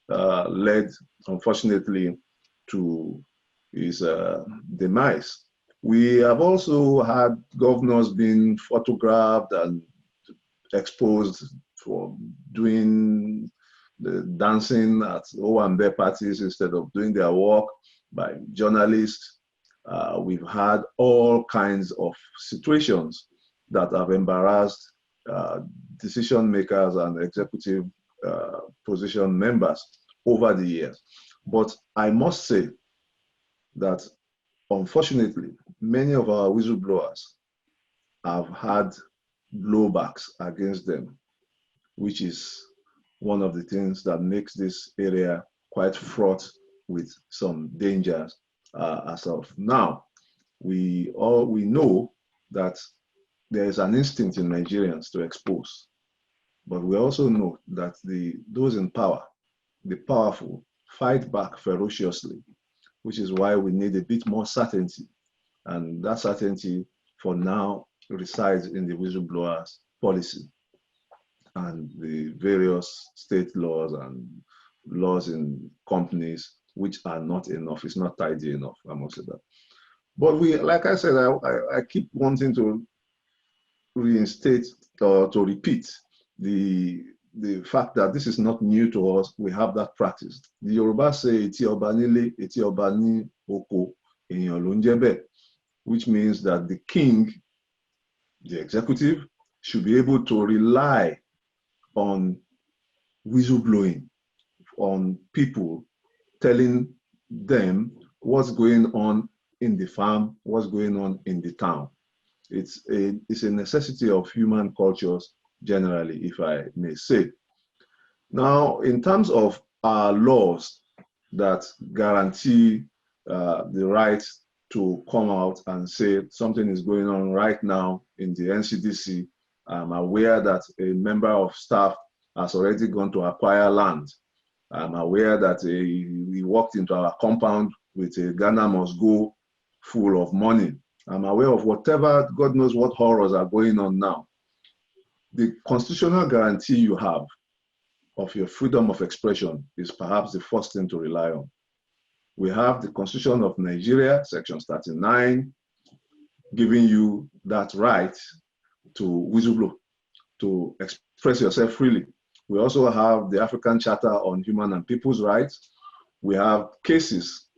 led, unfortunately, to his demise. We have also had governors being photographed and exposed for doing the dancing at Owambe parties instead of doing their work, by journalists. We've had all kinds of situations that have embarrassed decision makers and executive position members over the years. But I must say that, unfortunately, many of our whistleblowers have had blowbacks against them, which is one of the things that makes this area quite fraught with some dangers as of now. We know that there is an instinct in Nigerians to expose, but we also know that those in power, the powerful, fight back ferociously, which is why we need a bit more certainty. And that certainty for now resides in the whistleblowers policy and the various state laws and laws in companies, which are not enough. It's not tidy enough, I must say that. But like I said, I keep wanting to reinstate or to repeat the fact that this is not new to us. We have that practice. The Yoruba say, "Eti oba nile, eti oba ni oko, eyan lo njebe," which means that the king, the executive, should be able to rely on whistleblowing, on people telling them what's going on in the farm, what's going on in the town. It's a necessity of human cultures generally, if I may say. Now, in terms of our laws that guarantee the right to come out and say something is going on right now in the NCDC, I'm aware that a member of staff has already gone to acquire land. I'm aware that he walked into our compound with a Ghana must go full of money. I'm aware of whatever, God knows what horrors are going on now. The constitutional guarantee you have of your freedom of expression is perhaps the first thing to rely on. We have the Constitution of Nigeria, Section 39, giving you that right to whistleblow, to express yourself freely. We also have the African Charter on Human and People's Rights. We have cases,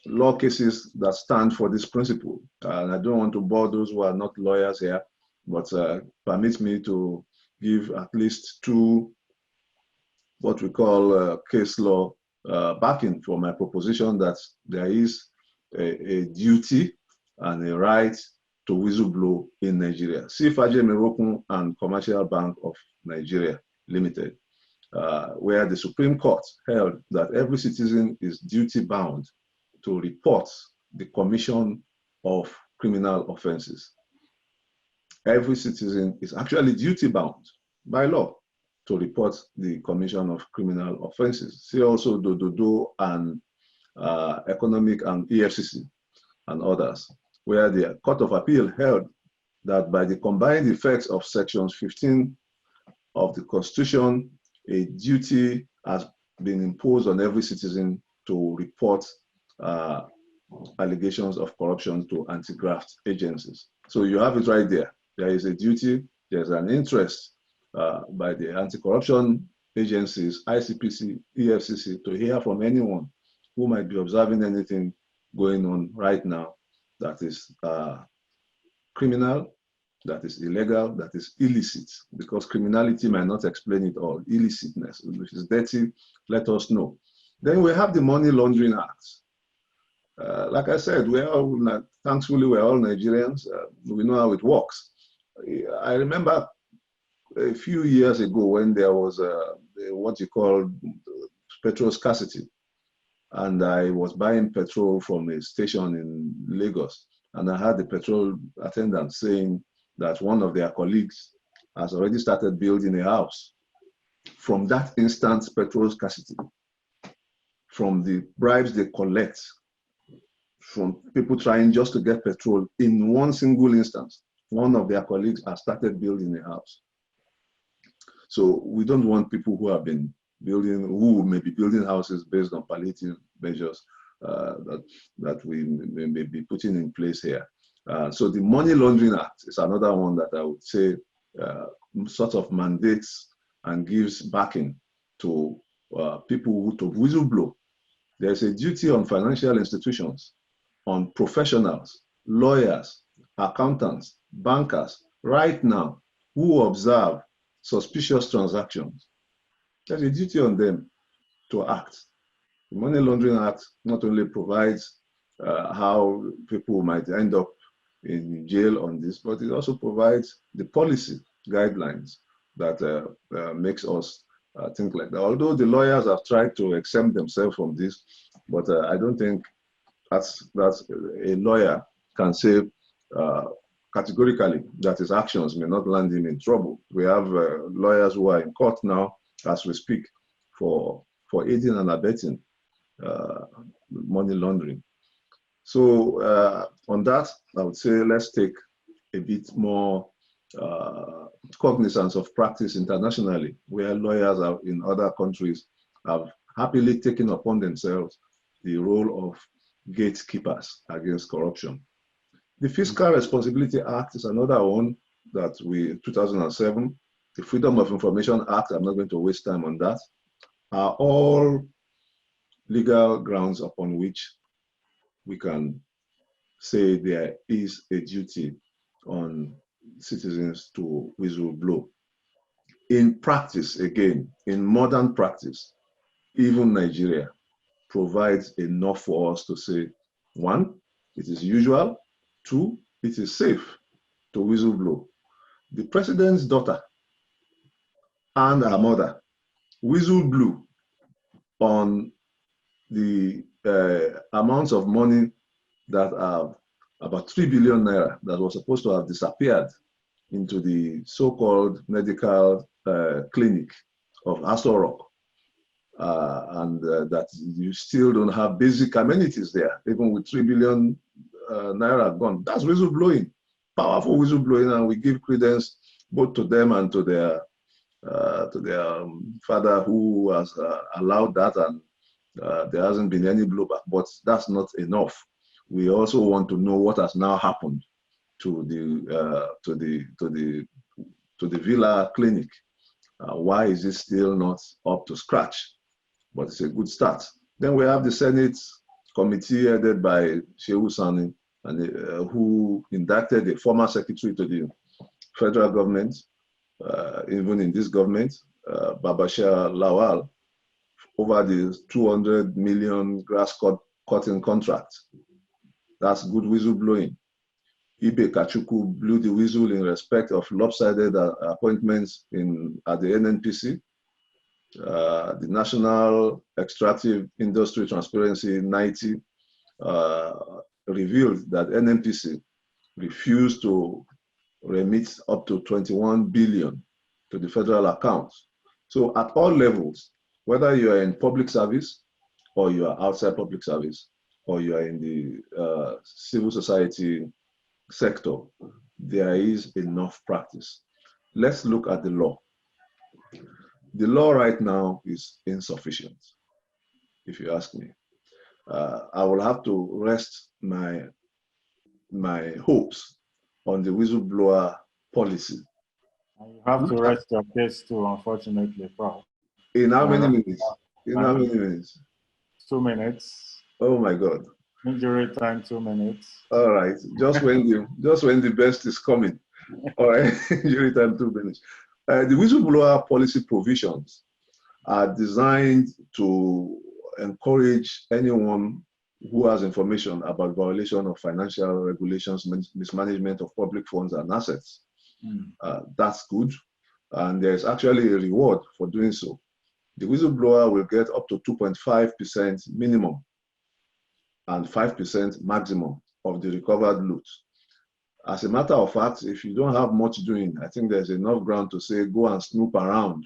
law cases that stand for this principle. And I don't want to bore those who are not lawyers here, but permit me to give at least two, what we call case law backing for my proposition that there is a duty and a right to whistleblow in Nigeria. Sifaje Merokun and Commercial Bank of Nigeria Limited, where the Supreme Court held that every citizen is duty bound to report the commission of criminal offenses. Every citizen is actually duty bound by law to report the commission of criminal offenses. See also Dododo and Economic and EFCC and others, where the Court of Appeal held that by the combined effects of sections 15 of the Constitution, a duty has been imposed on every citizen to report allegations of corruption to anti-graft agencies. So you have it right there. There is a duty, there's an interest by the anti-corruption agencies, ICPC, EFCC, to hear from anyone who might be observing anything going on right now that is criminal, that is illegal, that is illicit, because criminality might not explain it all. Illicitness, which is dirty, let us know. Then we have the Money-Laundering Acts. Like I said, we're all, thankfully, we're all Nigerians. We know how it works. I remember a few years ago when there was what you call petrol scarcity, and I was buying petrol from a station in Lagos, and I had the petrol attendant saying that one of their colleagues has already started building a house. From that instant petrol scarcity, from the bribes they collect, from people trying just to get petrol, in one single instance, one of their colleagues has started building a house. So we don't want people who have been building, who may be building houses based on palliative measures that we may be putting in place here. So the Money Laundering Act is another one that I would say sort of mandates and gives backing to people who to whistleblow. There's a duty on financial institutions, on professionals, lawyers, accountants, bankers, right now, who observe suspicious transactions. There's a duty on them to act. The Money Laundering Act not only provides how people might end up in jail on this, but it also provides the policy guidelines that makes us think like that. Although the lawyers have tried to exempt themselves from this, but I don't think that's a lawyer can say categorically that his actions may not land him in trouble. We have lawyers who are in court now as we speak for aiding and abetting money laundering. So on that, I would say let's take a bit more cognizance of practice internationally, where lawyers in other countries have happily taken upon themselves the role of gatekeepers against corruption. The Fiscal Responsibility Act is another one that 2007, the Freedom of Information Act, I'm not going to waste time on that, are all legal grounds upon which we can say there is a duty on citizens to whistleblow. In practice, again, in modern practice, even Nigeria provides enough for us to say, one, it is usual, two, it is safe to whistleblow. The president's daughter and her mother whistleblew on the amounts of money that are about 3 billion naira that was supposed to have disappeared into the so-called medical clinic of Aso Rock. And that you still don't have basic amenities there, even with 3 billion naira gone. That's whistleblowing, powerful whistleblowing, and we give credence both to them and to their father who has allowed that, and there hasn't been any blowback. But that's not enough. We also want to know what has now happened to the Villa Clinic. Why is it still not up to scratch? But it's a good start. Then we have the Senate committee headed by Shehu Sani, and who indicted a former secretary to the federal government, even in this government, Babashir Lawal, over the 200 million grass cutting contract. That's good whistleblowing. Ibe Kachuku blew the whistle in respect of lopsided appointments at the NNPC. The National Extractive Industry Transparency 90 revealed that NNPC refused to remit up to 21 billion to the federal accounts. So at all levels, whether you are in public service or you are outside public service or you are in the civil society sector, there is enough practice. Let's look at the law. The law right now is insufficient, if you ask me. I will have to rest my hopes on the whistleblower policy. You have to rest your case too, unfortunately, Prof. In how many minutes? In how many minutes? 2 minutes. Oh my God. Injury time, 2 minutes. All right. Just when the best is coming. All right. Injury time, 2 minutes. The whistleblower policy provisions are designed to encourage anyone who has information about violation of financial regulations, mismanagement of public funds and assets. That's good. And there's actually a reward for doing so. The whistleblower will get up to 2.5% minimum and 5% maximum of the recovered loot. As a matter of fact, if you don't have much doing, I think there's enough ground to say go and snoop around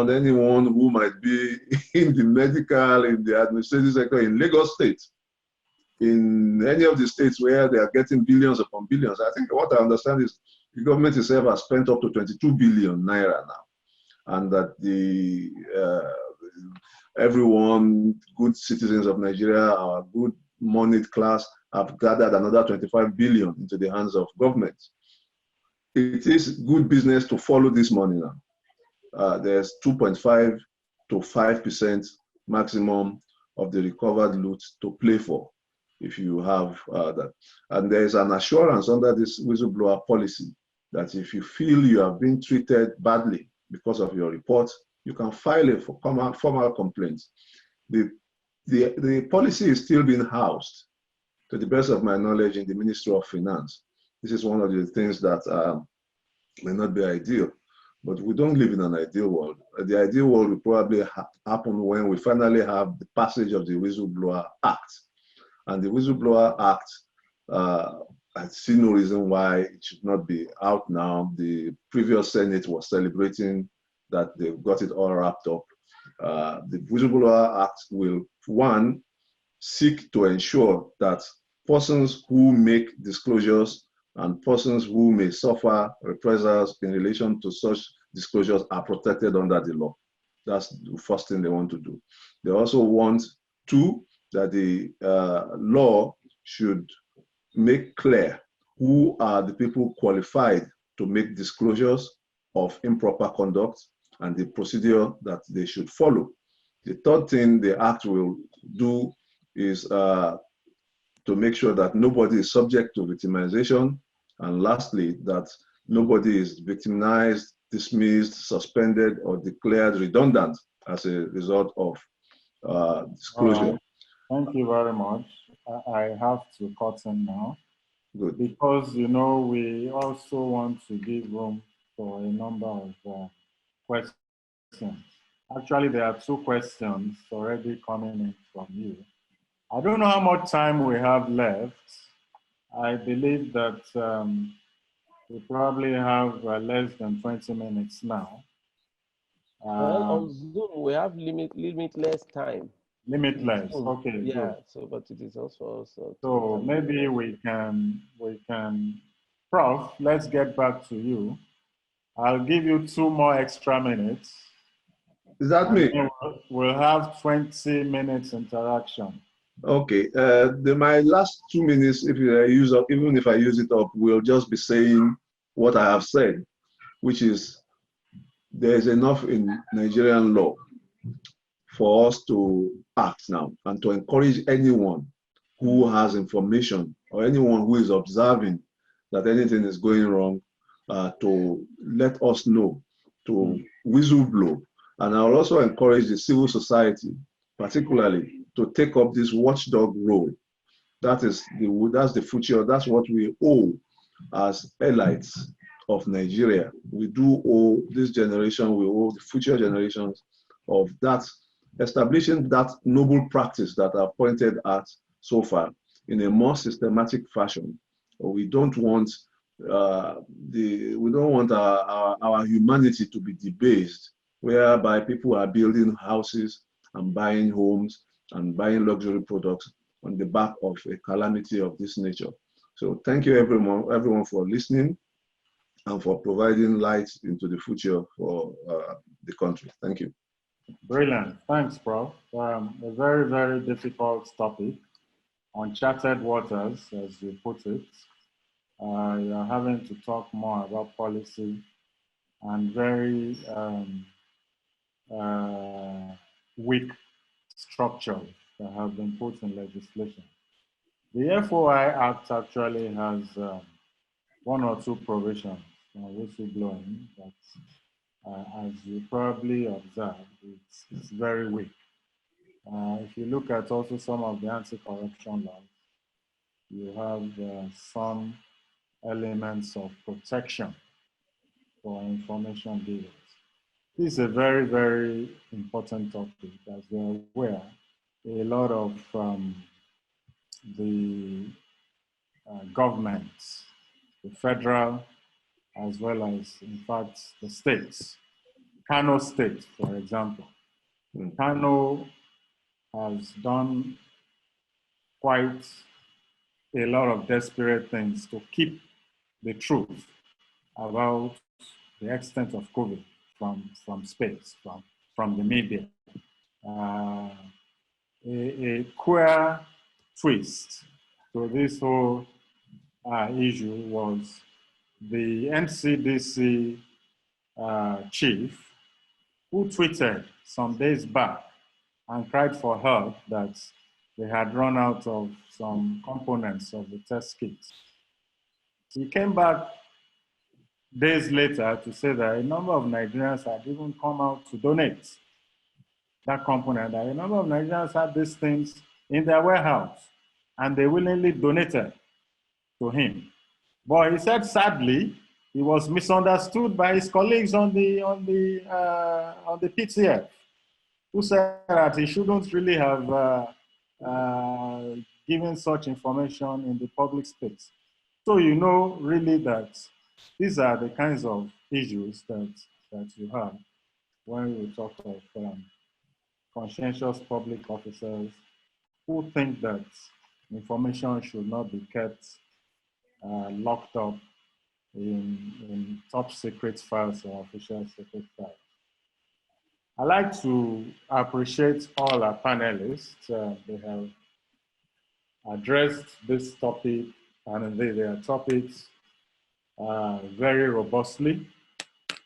anyone who might be in the medical, in the administrative sector, in Lagos State, in any of the states where they are getting billions upon billions. I think what I understand is the government itself has spent up to 22 billion naira now, and that everyone, good citizens of Nigeria, our good moneyed class, have gathered another 25 billion into the hands of government. It is good business to follow this money now. There's 2.5 to 5% maximum of the recovered loot to play for if you have that. And there's an assurance under this whistleblower policy that if you feel you have been treated badly because of your report, you can file a formal complaint. The policy is still being housed, to the best of my knowledge, in the Ministry of Finance. This is one of the things that may not be ideal. But we don't live in an ideal world. The ideal world will probably happen when we finally have the passage of the Whistleblower Act. And the Whistleblower Act, I see no reason why it should not be out now. The previous Senate was celebrating that they've got it all wrapped up. The Whistleblower Act will, one, seek to ensure that persons who make disclosures and persons who may suffer reprisals in relation to such disclosures are protected under the law. That's the first thing they want to do. They also want, two, that the law should make clear who are the people qualified to make disclosures of improper conduct and the procedure that they should follow. The third thing the Act will do is to make sure that nobody is subject to victimization, and lastly, that nobody is victimized, dismissed, suspended, or declared redundant as a result of disclosure. Thank you very much. I have to cut in now. Good. Because, you know, we also want to give room for a number of questions. Actually, there are 2 questions already coming in from you. I don't know how much time we have left. I believe that we probably have less than 20 minutes now. Well, on Zoom, we have limitless time. Limitless, okay, yeah, good. So, but it is also. So maybe we can, Prof, let's get back to you. I'll give you 2 more extra minutes. Is that me? We'll have 20 minutes interaction. Okay, my last 2 minutes, if I use up, even if I use it up, will just be saying what I have said, which is there is enough in Nigerian law for us to act now and to encourage anyone who has information or anyone who is observing that anything is going wrong to let us know, to whistleblow. And I will also encourage the civil society, particularly, to take up this watchdog role. That's the future. That's what we owe as elites of Nigeria. We do owe this generation, we owe the future generations of that, establishing that noble practice that I've pointed at so far in a more systematic fashion. We don't want our humanity to be debased, whereby people are building houses and buying homes and buying luxury products on the back of a calamity of this nature. So thank you everyone for listening and for providing light into the future for the country. Thank you. Brilliant. Thanks, Prof. A very, very difficult topic, uncharted waters, as you put it. You're having to talk more about policy and very weak structures that have been put in legislation. The FOI Act actually has one or two provisions on whistleblowing that, as you probably observed, it's very weak. If you look at also some of the anti-corruption laws, you have some elements of protection for information givers. This is a very, very important topic. As you're aware, a lot of the governments, the federal, as well as, in fact, the states. Kano State, for example. Kano has done quite a lot of desperate things to keep the truth about the extent of COVID from space, from the media. A queer twist to this whole issue was the NCDC chief who tweeted some days back and cried for help that they had run out of some components of the test kit. He came back days later to say that a number of Nigerians had even come out to donate that component, that a number of Nigerians had these things in their warehouse and they willingly donated to him. But he said, sadly, he was misunderstood by his colleagues on the PTF, who said that he shouldn't really have given such information in the public space. So you know really that these are the kinds of issues that you have when we talk of conscientious public officers who think that information should not be kept locked up in top secret files or official secret files. I'd like to appreciate all our panelists. They have addressed this topic and their topics very robustly.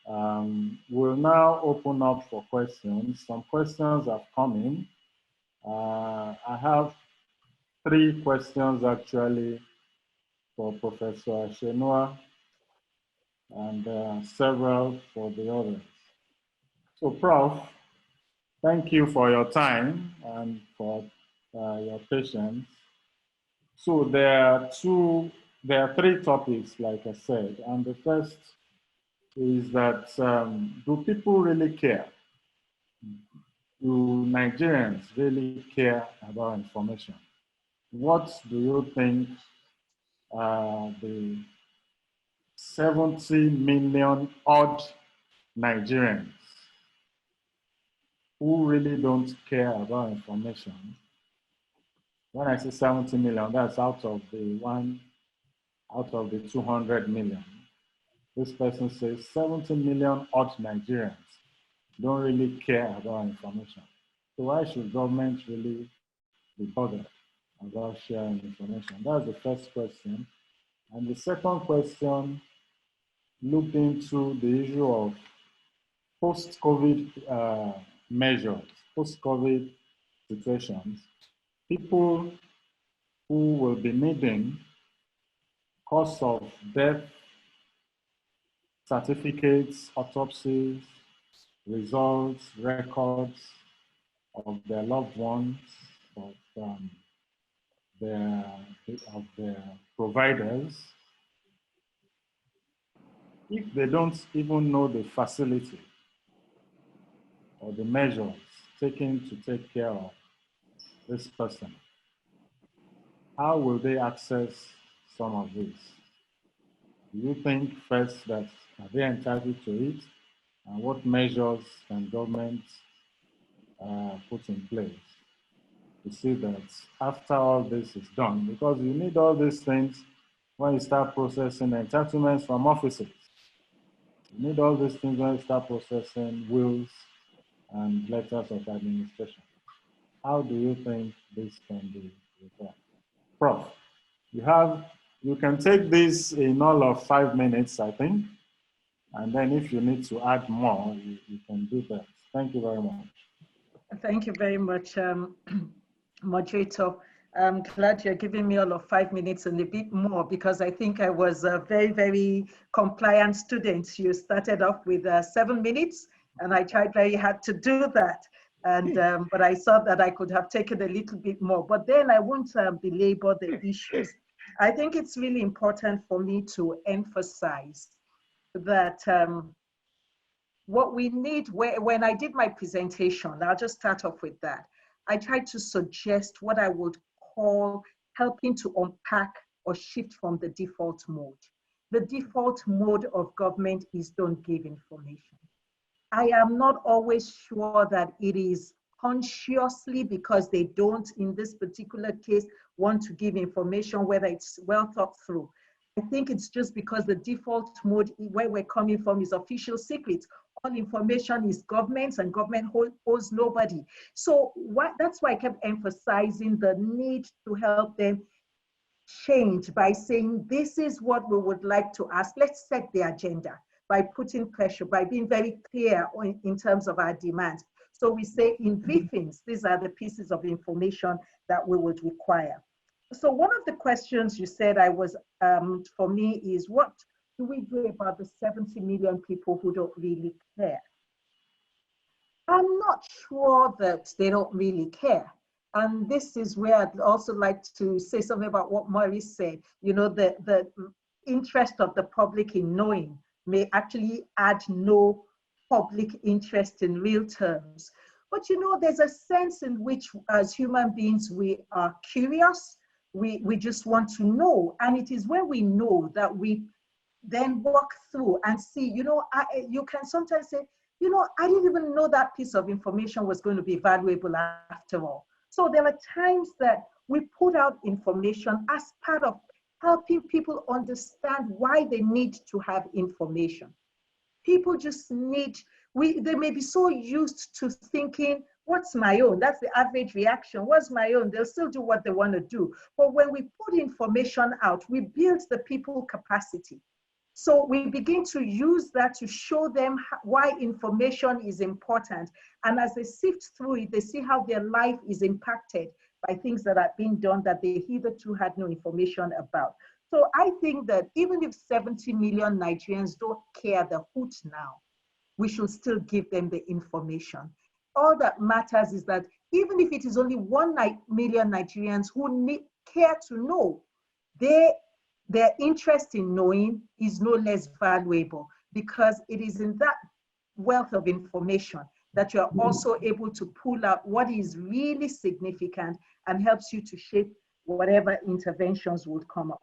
We'll now open up for questions. Some questions have come in. I have 3 questions actually for Professor Shenua and several for the others. So Prof, thank you for your time and for your patience. So there are 3 topics, like I said, and the first is that do people really care? Do Nigerians really care about information? What do you think the 70 million odd Nigerians who really don't care about information? When I say 70 million, that's out of the 200 million. This person says 70 million odd Nigerians don't really care about information. So why should government really be bothered about sharing information? That's the first question. And the second question looked into the issue of post-COVID measures, post-COVID situations. People who will be needing cause of death certificates, autopsies, results, records of their loved ones, of their providers. If they don't even know the facility or the measures taken to take care of this person, how will they access some of this? Do you think first that are they entitled to it? And what measures can government put in place to see that after all this is done? Because you need all these things when you start processing entitlements from officers. You need all these things when you start processing wills and letters of administration. How do you think this can be resolved? Prof, you can take this in all of 5 minutes, I think. And then if you need to add more, you can do that. Thank you very much. Thank you very much, moderator. I'm glad you're giving me all of 5 minutes and a bit more, because I think I was a very, very compliant student. You started off with 7 minutes, and I tried very hard to do that. And but I saw that I could have taken a little bit more. But then I won't belabor the issues. I think it's really important for me to emphasize that what we need, when I did my presentation, I'll just start off with that. I tried to suggest what I would call helping to unpack or shift from the default mode. The default mode of government is don't give information. I am not always sure that it is consciously because they don't, in this particular case, want to give information, whether it's well thought through. I think it's just because the default mode where we're coming from is official secrets. All information is government's, and government owes nobody. So that's why I kept emphasizing the need to help them change by saying, this is what we would like to ask. Let's set the agenda by putting pressure, by being very clear in terms of our demands. So we say in briefings, these are the pieces of information that we would require. So one of the questions you said for me is, what do we do about the 70 million people who don't really care? I'm not sure that they don't really care. And this is where I'd also like to say something about what Maurice said. You know, the interest of the public in knowing may actually add no public interest in real terms. But you know, there's a sense in which as human beings, we are curious. We just want to know. And it is when we know that we then walk through and see, you know, you can sometimes say, you know, I didn't even know that piece of information was going to be valuable after all. So there are times that we put out information as part of helping people understand why they need to have information. People just need, they may be so used to thinking, what's my own? That's the average reaction. What's my own? They'll still do what they want to do. But when we put information out, we build the people capacity. So we begin to use that to show them why information is important. And as they sift through it, they see how their life is impacted by things that are being done that they hitherto had no information about. So I think that even if 70 million Nigerians don't care the hoot now, we should still give them the information. All that matters is that even if it is only 1 million Nigerians who care to know, their interest in knowing is no less valuable, because it is in that wealth of information that you are also able to pull out what is really significant and helps you to shape whatever interventions would come up.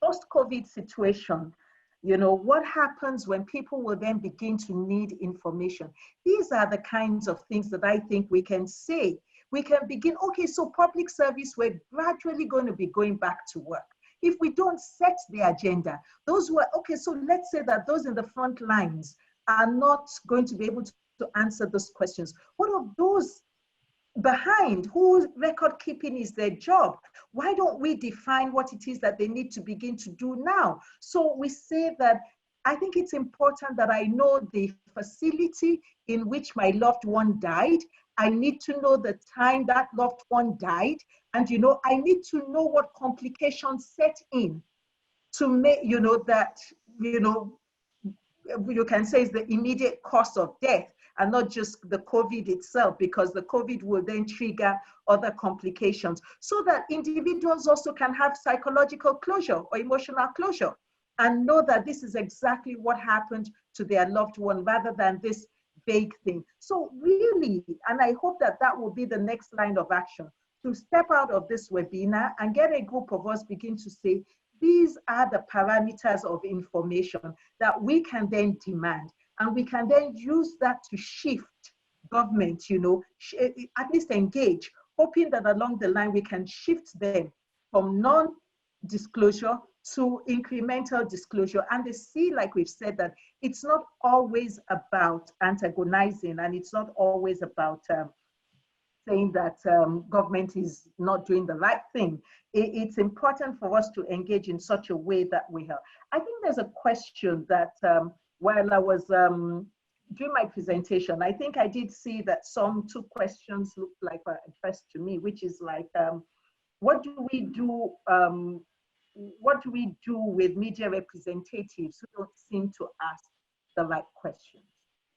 Post-COVID situation, you know, what happens when people will then begin to need information? These are the kinds of things that I think we can say. We can begin, okay, so public service, we're gradually going to be going back to work. If we don't set the agenda, those who are, okay, so let's say that those in the front lines are not going to be able to answer those questions. What of those behind whose record keeping is their job? Why don't we define what it is that they need to begin to do now? So we say that I think it's important that I know the facility in which my loved one died. I need to know the time that loved one died. And, you know, I need to know what complications set in to make, you know, that, you know, you can say it's the immediate cause of death and not just the COVID itself, because the COVID will then trigger other complications, so that individuals also can have psychological closure or emotional closure and know that this is exactly what happened to their loved one, rather than this vague thing. So really, and I hope that that will be the next line of action, to step out of this webinar and get a group of us begin to say, these are the parameters of information that we can then demand. And we can then use that to shift government, you know, at least engage, hoping that along the line we can shift them from non-disclosure to incremental disclosure. And they see, like we've said, that it's not always about antagonizing, and it's not always about saying that government is not doing the right thing. It's important for us to engage in such a way that we help. I think there's a question that while I was during my presentation, I think I did see that some two questions looked like were addressed to me, which is like, what do we do? What do we do with media representatives who don't seem to ask the right questions?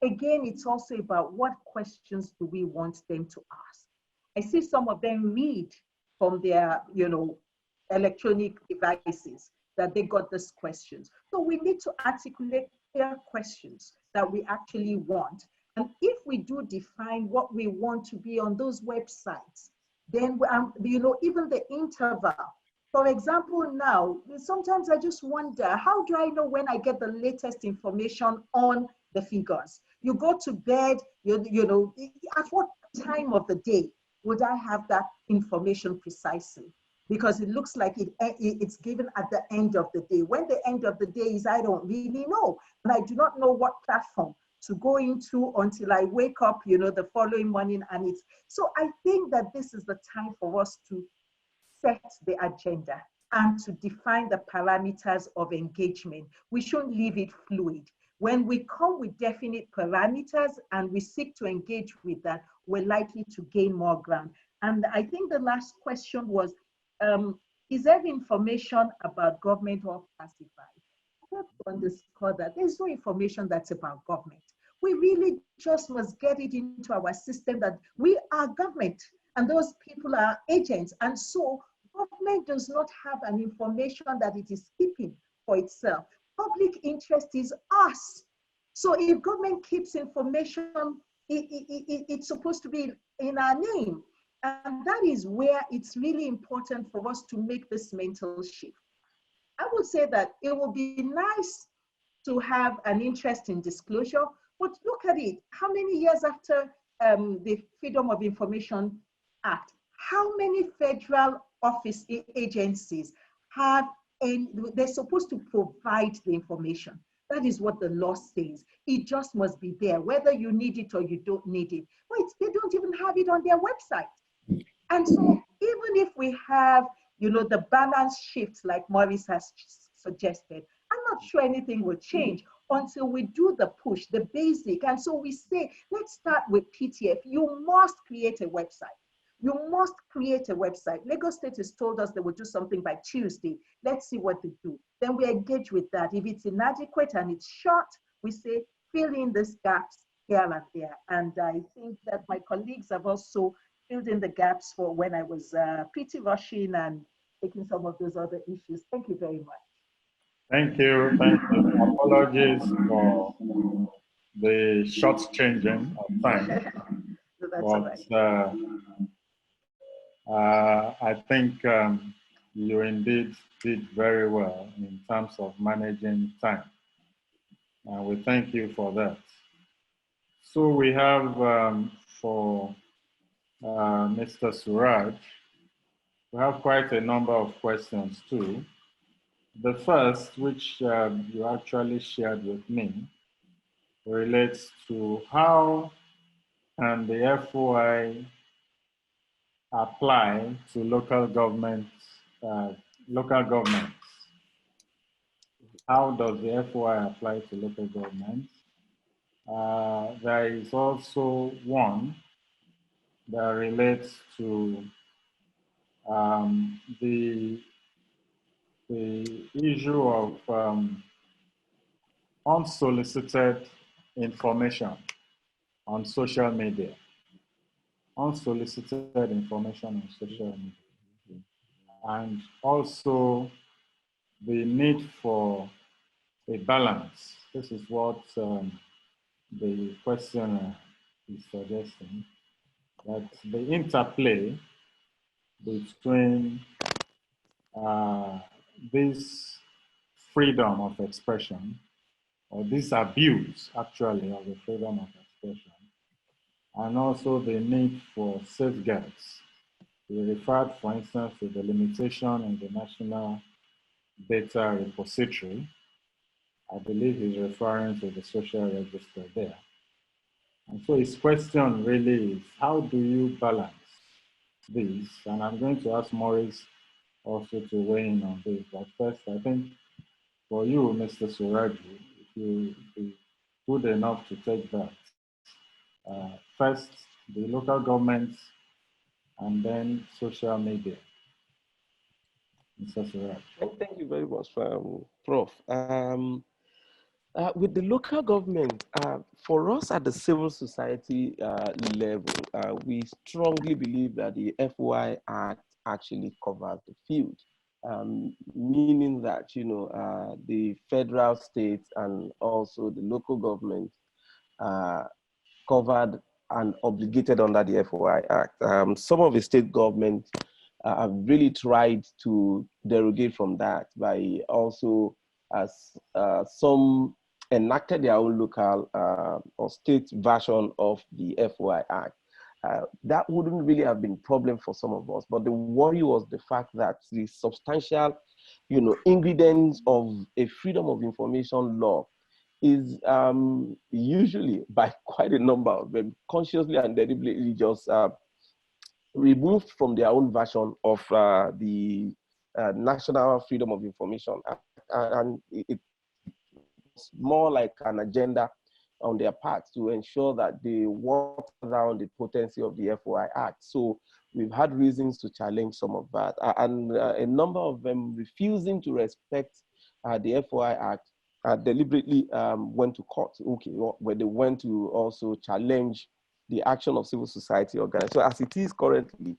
Again, it's also about what questions do we want them to ask. I see some of them read from their, electronic devices that they got these questions. So we need to articulate clear questions that we actually want. And if we do define what we want to be on those websites, then, even the interval. For example, now, sometimes I just wonder, how do I know when I get the latest information on the figures? You go to bed, at what time of the day would I have that information precisely? Because it looks like it's given at the end of the day. When the end of the day is, I don't really know. And I do not know what platform to go into until I wake up, the following morning. So I think that this is the time for us to set the agenda and to define the parameters of engagement. We shouldn't leave it fluid. When we come with definite parameters and we seek to engage with that, we're likely to gain more ground. And I think the last question was, is there information about government or classified? I want to underscore that there's no information that's about government. We really just must get it into our system that we are government and those people are agents. And so government does not have an information that it is keeping for itself. Public interest is us. So if government keeps information, it's supposed to be in our name. And that is where it's really important for us to make this mental shift. I would say that it would be nice to have an interest in disclosure, but look at it. How many years after the Freedom of Information Act, how many federal office agencies have, and they're supposed to provide the information. That is what the law says. It just must be there, whether you need it or you don't need it. But they don't even have it on their website. And so even if we have, the balance shifts like Maurice has suggested, I'm not sure anything will change until we do the push, the basic. And so we say, let's start with PTF. You must create a website. You must create a website. Lagos State has told us they will do something by Tuesday. Let's see what they do. Then we engage with that. If it's inadequate and it's short, we say, fill in these gaps here and there. And I think that my colleagues have also filled in the gaps for when I was pretty rushing and taking some of those other issues. Thank you very much. Thank you. Thank you. Apologies for the short changing of time. So that's all right. I think you indeed did very well in terms of managing time. We thank you for that. So we have for Mr. Suraj, we have quite a number of questions too. The first, which you actually shared with me, relates to how can the FOI apply to local governments. How does the FOI apply to local governments? There is also one that relates to the issue of unsolicited information on social media. Unsolicited information on social media. And also the need for a balance. This is what the questioner is suggesting, that the interplay between this freedom of expression, or this abuse actually of the freedom of expression, and also the need for safeguards. We referred, for instance, to the limitation in the National Data Repository. I believe he's referring to the social register there. And so his question really is, how do you balance this? And I'm going to ask Maurice also to weigh in on this. But first, I think for you, Mr. Suraju, if you good enough to take that? First, the local governments, and then social media. Mr. Suraj. Thank you very much, Prof. With the local government, for us at the civil society level, we strongly believe that the FOI Act actually covers the field, meaning that, you know, the federal, state, and also the local government covered and obligated under the FOI Act. Some of the state governments have really tried to derogate from that by also, as some enacted their own local or state version of the FOI Act. That wouldn't really have been a problem for some of us, but the worry was the fact that the substantial, you know, ingredients of a freedom of information law is usually, by quite a number of them, consciously and deliberately just removed from their own version of the National Freedom of Information Act. And it's more like an agenda on their part to ensure that they water down the potency of the FOI Act. So we've had reasons to challenge some of that. And a number of them refusing to respect the FOI Act deliberately went to court, okay, where they went to also challenge the action of civil society organizations. So as it is currently,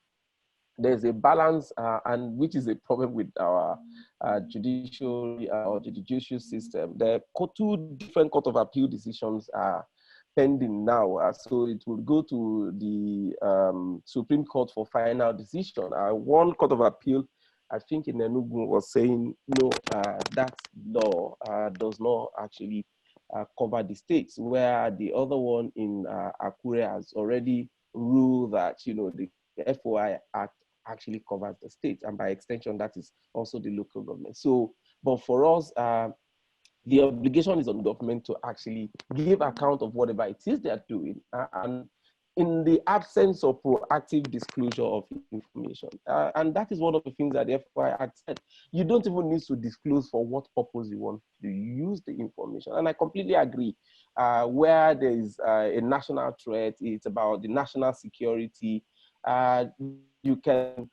there's a balance, and which is a problem with our judicial or the judicial system. The two different Court of Appeal decisions are pending now. So it will go to the Supreme Court for final decision. One Court of Appeal, I think in Enugu, was saying, no, that law does not actually cover the states, where the other one in Akure has already ruled that, you know, the FOI Act actually covers the state, and by extension, that is also the local government. So, but for us, the obligation is on government to actually give account of whatever it is they are doing, and in the absence of proactive disclosure of information. And that is one of the things that the FOI Act said. You don't even need to disclose for what purpose you want to use the information. And I completely agree. Where there is a national threat, it's about the national security. You can,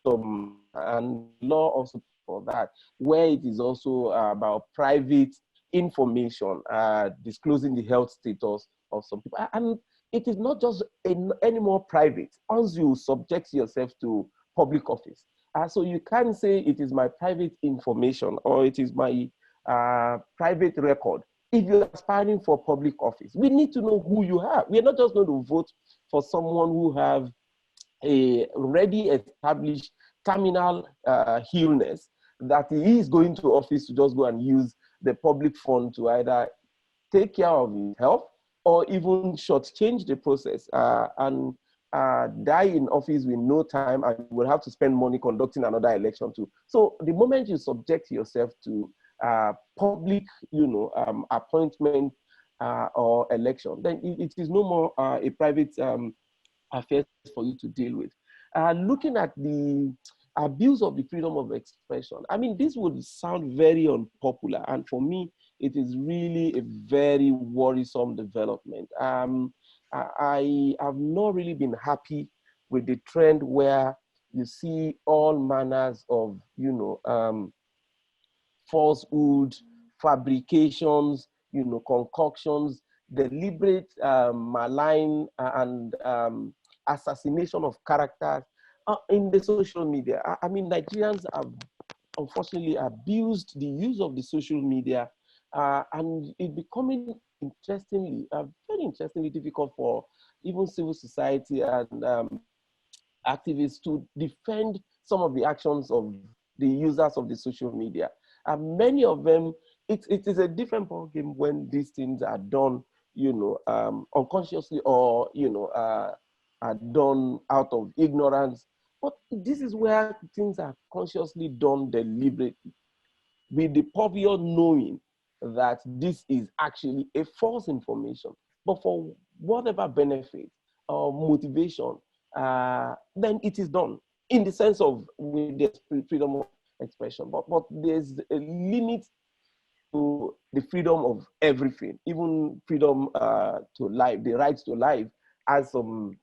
and law also for that, where it is also about private information, disclosing the health status of some people. And it is not just any more private once you subject yourself to public office. So you can't say it is my private information or it is my private record. If you're aspiring for public office, we need to know who you are. We're not just going to vote for someone who have a already established terminal illness that he is going to office to just go and use the public fund to either take care of his health or even shortchange the process and die in office with no time, and you will have to spend money conducting another election too. So the moment you subject yourself to public, you know, appointment or election, then it is no more a private affairs for you to deal with. Looking at the abuse of the freedom of expression, I mean, this would sound very unpopular, and for me, it is really a very worrisome development. I have not really been happy with the trend where you see all manners of, you know, falsehood, fabrications, you know, concoctions, deliberate malign and assassination of characters in the social media. I mean, Nigerians have unfortunately abused the use of the social media, and it becoming interestingly, very interestingly difficult for even civil society and activists to defend some of the actions of the users of the social media. Many of them, it is a different ballgame when these things are done, you know, unconsciously or, you know, are done out of ignorance. But this is where things are consciously done deliberately, with the obvious knowing that this is actually a false information, but for whatever benefit or motivation, then it is done in the sense of with the freedom of expression. But there's a limit to the freedom of everything, even freedom to life, the rights to life, has some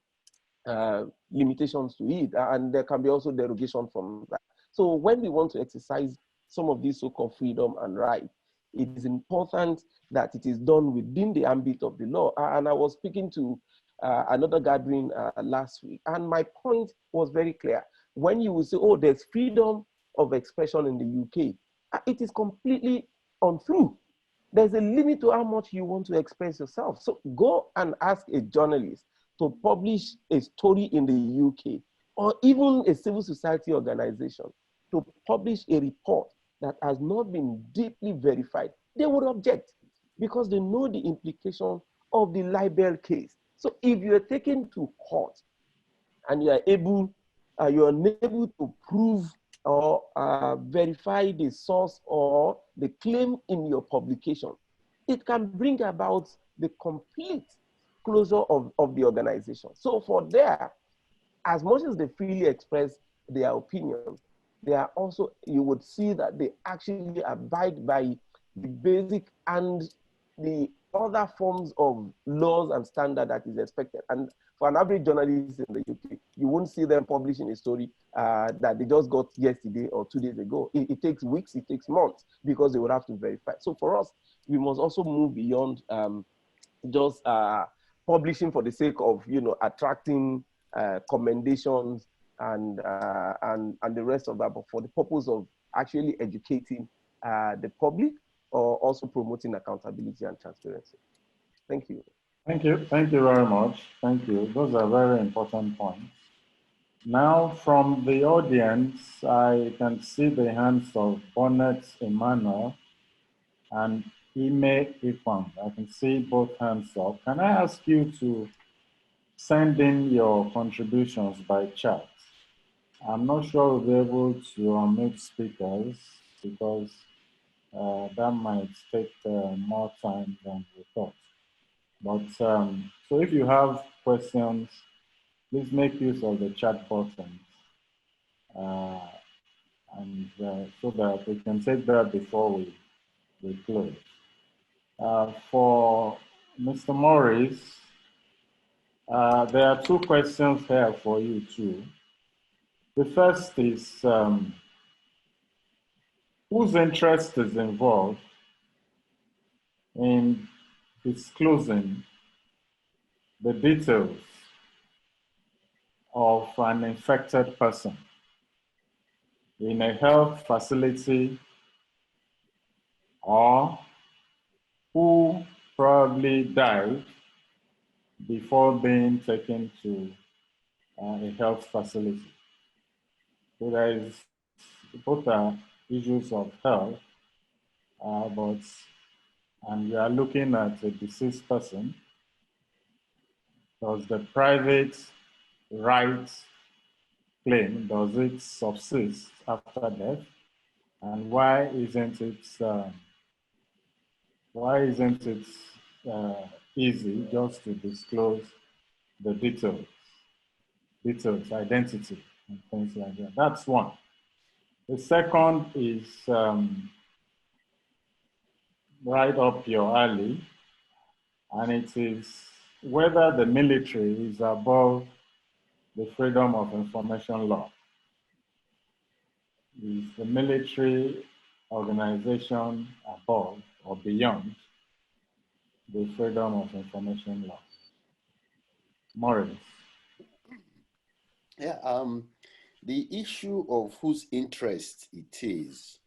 limitations to it, and there can be also derogation from that. So when we want to exercise some of these so-called freedom and rights, it is important that it is done within the ambit of the law. And I was speaking to another gathering last week, and my point was very clear. When you will say, oh, there's freedom of expression in the UK, it is completely untrue. There's a limit to how much you want to express yourself. So go and ask a journalist to publish a story in the UK, or even a civil society organization to publish a report that has not been deeply verified. They would object because they know the implication of the libel case. So if you are taken to court and you are unable to prove or verify the source or the claim in your publication, it can bring about the complete closure of the organization. So for there, as much as they freely express their opinion, they are also, you would see that they actually abide by the basic and the other forms of laws and standard that is expected. And for an average journalist in the UK, you won't see them publishing a story that they just got yesterday or 2 days ago. It takes weeks, it takes months, because they would have to verify. So for us, we must also move beyond just publishing for the sake of, attracting commendations and the rest of that, but for the purpose of actually educating the public, or also promoting accountability and transparency. Thank you. Thank you. Thank you very much. Thank you. Those are very important points. Now, from the audience, I can see the hands of Bonnet Emmanuel and Ime Ikwan. I can see both hands up. Can I ask you to send in your contributions by chat? I'm not sure we'll be able to unmute speakers because that might take more time than we thought. But so if you have questions, please make use of the chat button and so that we can take that before we close. For Mr. Morris, there are two questions here for you too. The first is, whose interest is involved in disclosing the details of an infected person in a health facility, or who probably died before being taken to a health facility? So there is, both are issues of health, and we are looking at a deceased person. Does the private rights claim, does it subsist after death? And why isn't it easy just to disclose the details, identity, and things like that? That's one. The second is right up your alley, and it is whether the military is above the Freedom of Information law. Is the military organization above or beyond the Freedom of Information law? Morris. Yeah, the issue of whose interest it is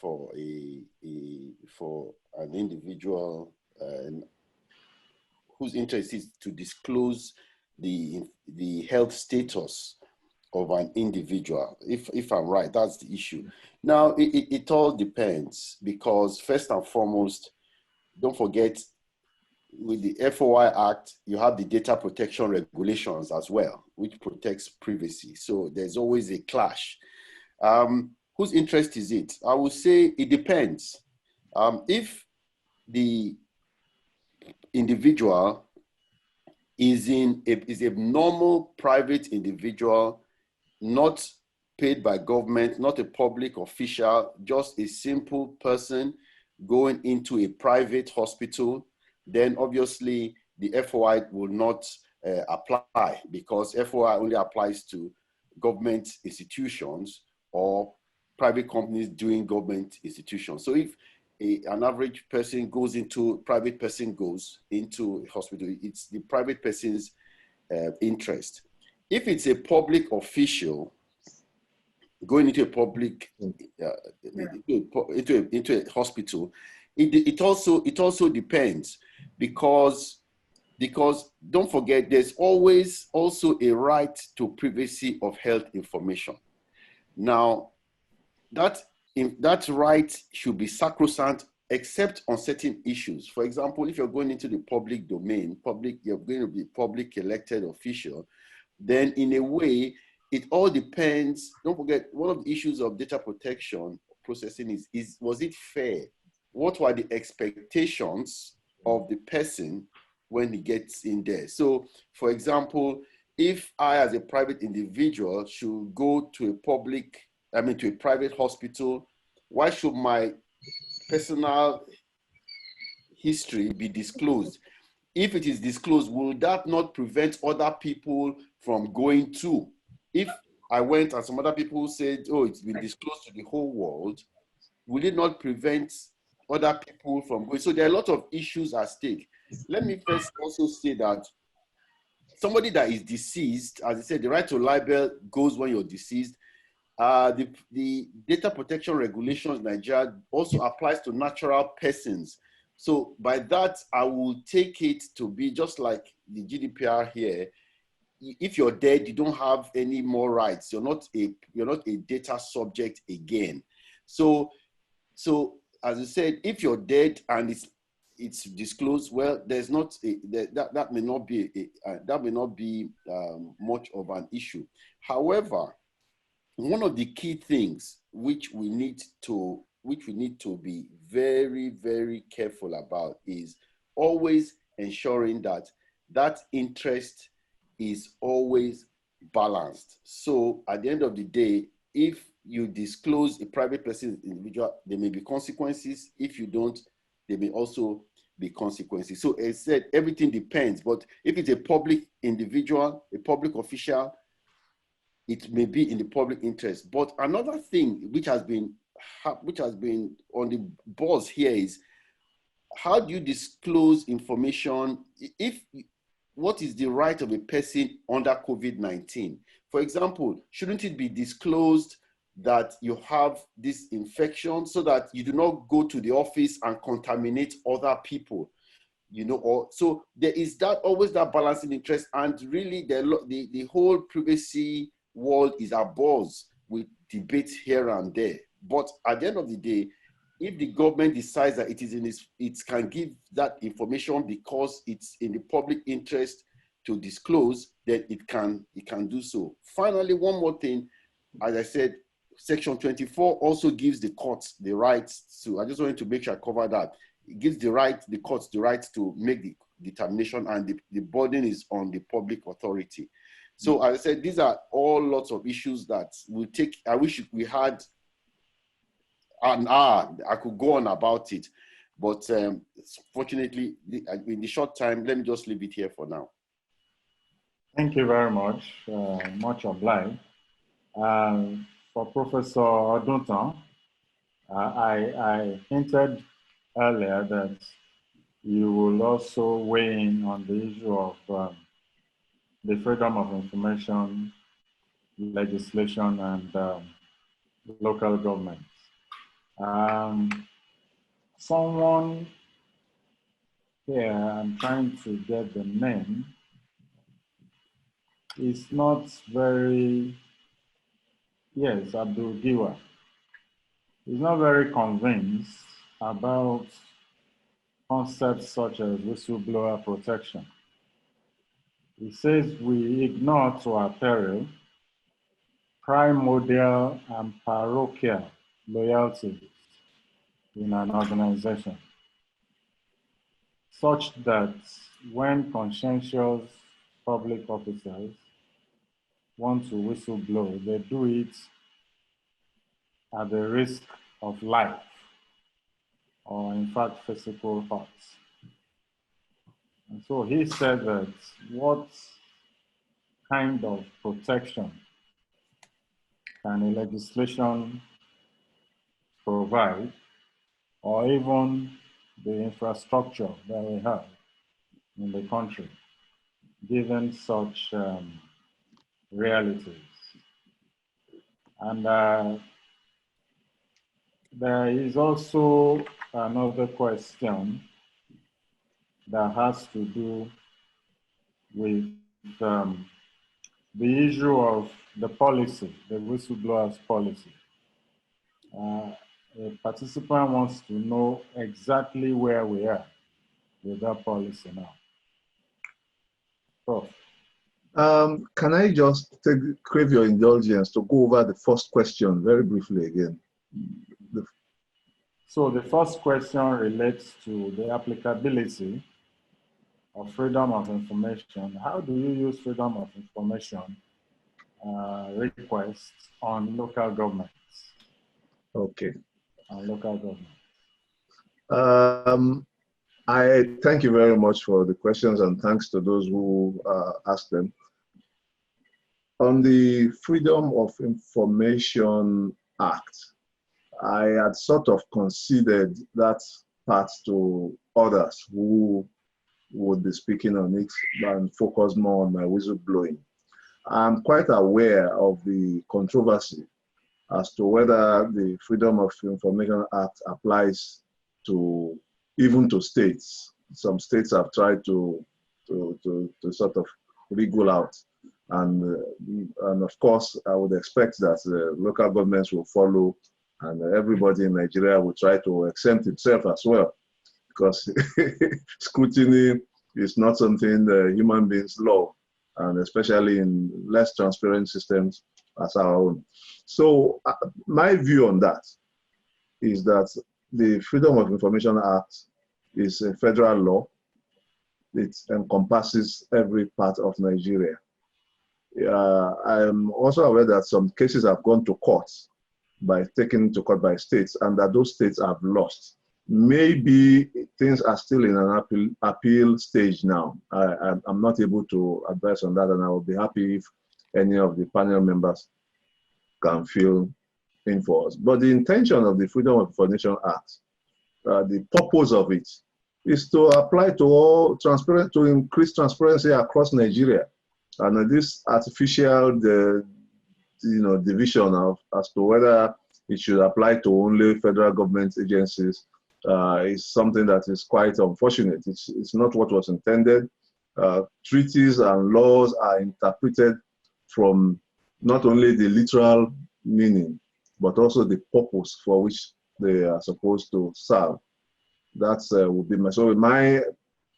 for an individual, whose interest is to disclose the health status of an individual. If I'm right, that's the issue. Now, it all depends, because first and foremost, don't forget, with the FOI Act, you have the data protection regulations as well, which protects privacy. So there's always a clash. Whose interest is it? I would say it depends. If the individual is a normal private individual, not paid by government, not a public official, just a simple person going into a private hospital, then obviously the FOI will not apply, because FOI only applies to government institutions or private companies doing government institutions. So if an average person goes into, private person goes into a hospital, it's the private person's interest. If it's a public official going into a public, into a hospital, it also depends, because don't forget, there's always also a right to privacy of health information. Now, that right should be sacrosanct, except on certain issues. For example, if you're going into the public domain, you're going to be public elected official, then in a way, it all depends. Don't forget, one of the issues of data protection processing is was it fair? What were the expectations of the person when he gets in there? So, for example, if I, as a private individual, should go to to a private hospital, why should my personal history be disclosed? If it is disclosed, will that not prevent other people from going to? If I went and some other people said, oh, it's been disclosed to the whole world, will it not prevent other people from going? So there are a lot of issues at stake. Let me first also say that somebody that is deceased, as I said, the right to libel goes when you're deceased. The data protection regulations in Nigeria also applies to natural persons. So by that, I will take it to be just like the GDPR here. If you're dead, you don't have any more rights. You're not a data subject again. So as I said, if you're dead and it's disclosed, well, there's not that may not be much of an issue. However, one of the key things which we need to be very, very careful about is always ensuring that interest is always balanced. So at the end of the day, if you disclose a private person's individual, there may be consequences. If you don't, there may also be consequences. So as I said, everything depends. But if it's a public individual, a public official, it may be in the public interest. But another thing which has been on the buzz here is, how do you disclose information? What is the right of a person under COVID-19? For example, shouldn't it be disclosed that you have this infection so that you do not go to the office and contaminate other people? Or so there is always that balancing interest, and really the whole privacy world is abuzz with debates here and there. But at the end of the day, if the government decides that it can give that information because it's in the public interest to disclose, then it can do so. Finally, one more thing, as I said, Section 24 also gives the courts the rights to, I just wanted to make sure I cover that. It gives the courts the right to make the determination, and the burden is on the public authority. So as I said, these are all lots of issues that will take, I wish we had an hour, I could go on about it, but fortunately, in the short time, let me just leave it here for now. Thank you very much, much obliged. For Professor Odunton, I hinted earlier that you will also weigh in on the issue of the freedom of information legislation and local governments. Someone here, I'm trying to get the name, is not very, yes, Abdul Giwa. He's not very convinced about concepts such as whistleblower protection. He says we ignore to our peril primordial and parochial loyalties in an organization, such that when conscientious public officers want to whistleblow, they do it at the risk of life. or in fact physical hurts. And so he said that what kind of protection can a legislation provide, or even the infrastructure that we have in the country, given such realities? And there is also another question that has to do with the issue of the policy, the whistleblowers policy. A participant wants to know exactly where we are with that policy now. So, can I just crave your indulgence to go over the first question very briefly again? So the first question relates to the applicability of freedom of information. How do you use freedom of information requests on local governments? Okay. On local governments. I thank you very much for the questions, and thanks to those who asked them. On the Freedom of Information Act, I had sort of conceded that part to others who would be speaking on it and focus more on my whistleblowing. I'm quite aware of the controversy as to whether the Freedom of Information Act applies to even to states. Some states have tried to sort of wriggle out, and of course I would expect that local governments will follow, and everybody in Nigeria will try to exempt itself as well, because scrutiny is not something human beings love, and especially in less transparent systems as our own. So my view on that is that the Freedom of Information Act is a federal law. It encompasses every part of Nigeria. I am also aware that some cases have gone to court, taken to court by states, and that those states have lost. Maybe things are still in an appeal stage now. I'm not able to advise on that, and I will be happy if any of the panel members can fill in for us. But the intention of the Freedom of Information Act, the purpose of it, is to apply to all to increase transparency across Nigeria. And this artificial division of as to whether it should apply to only federal government agencies is something that is quite unfortunate. It's not what was intended. Treaties and laws are interpreted from not only the literal meaning, but also the purpose for which they are supposed to serve. That would be my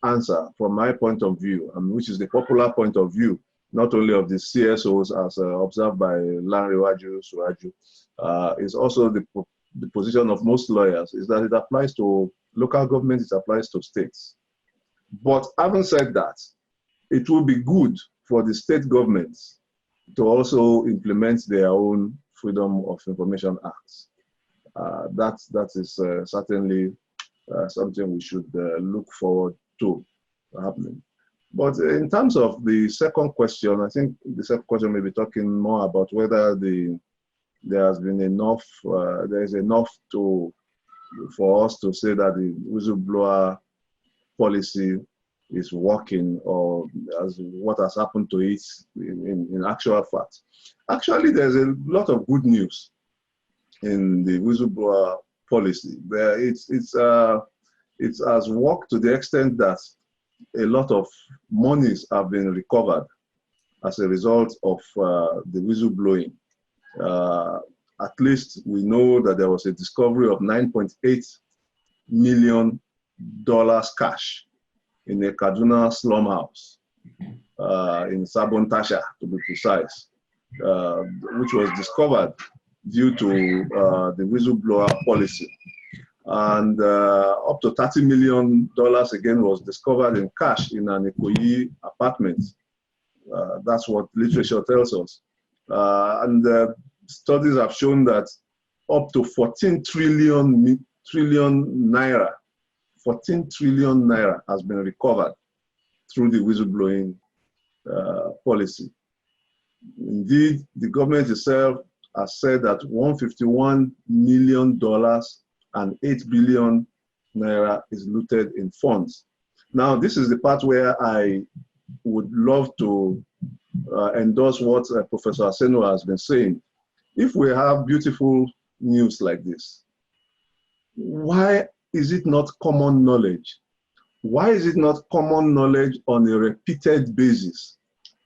answer from my point of view, and which is the popular point of view, not only of the CSOs as observed by Lanrewaju Suraju, is also the position of most lawyers, is that it applies to local governments, it applies to states. But having said that, it will be good for the state governments to also implement their own Freedom of Information Acts. That is certainly something we should look forward to happening. But in terms of the second question, I think the second question may be talking more about whether there has been enough, there is enough for us to say that the whistleblower policy is working, or as what has happened to it in actual fact. Actually, there's a lot of good news in the whistleblower policy. It has worked to the extent that a lot of monies have been recovered as a result of the whistleblowing. At least we know that there was a discovery of $9.8 million cash in a Kaduna slum house in Sabon Tasha, to be precise, which was discovered due to the whistleblower policy. And up to $30 million again was discovered in cash in an Ikoyi apartment. That's what literature tells us. And studies have shown that up to 14 trillion trillion naira, 14 trillion naira has been recovered through the whistleblowing policy. Indeed, the government itself has said that $151 million and 8 billion naira is looted in funds. Now, this is the part where I would love to endorse what Professor Aseno has been saying. If we have beautiful news like this, why is it not common knowledge? Why is it not common knowledge on a repeated basis?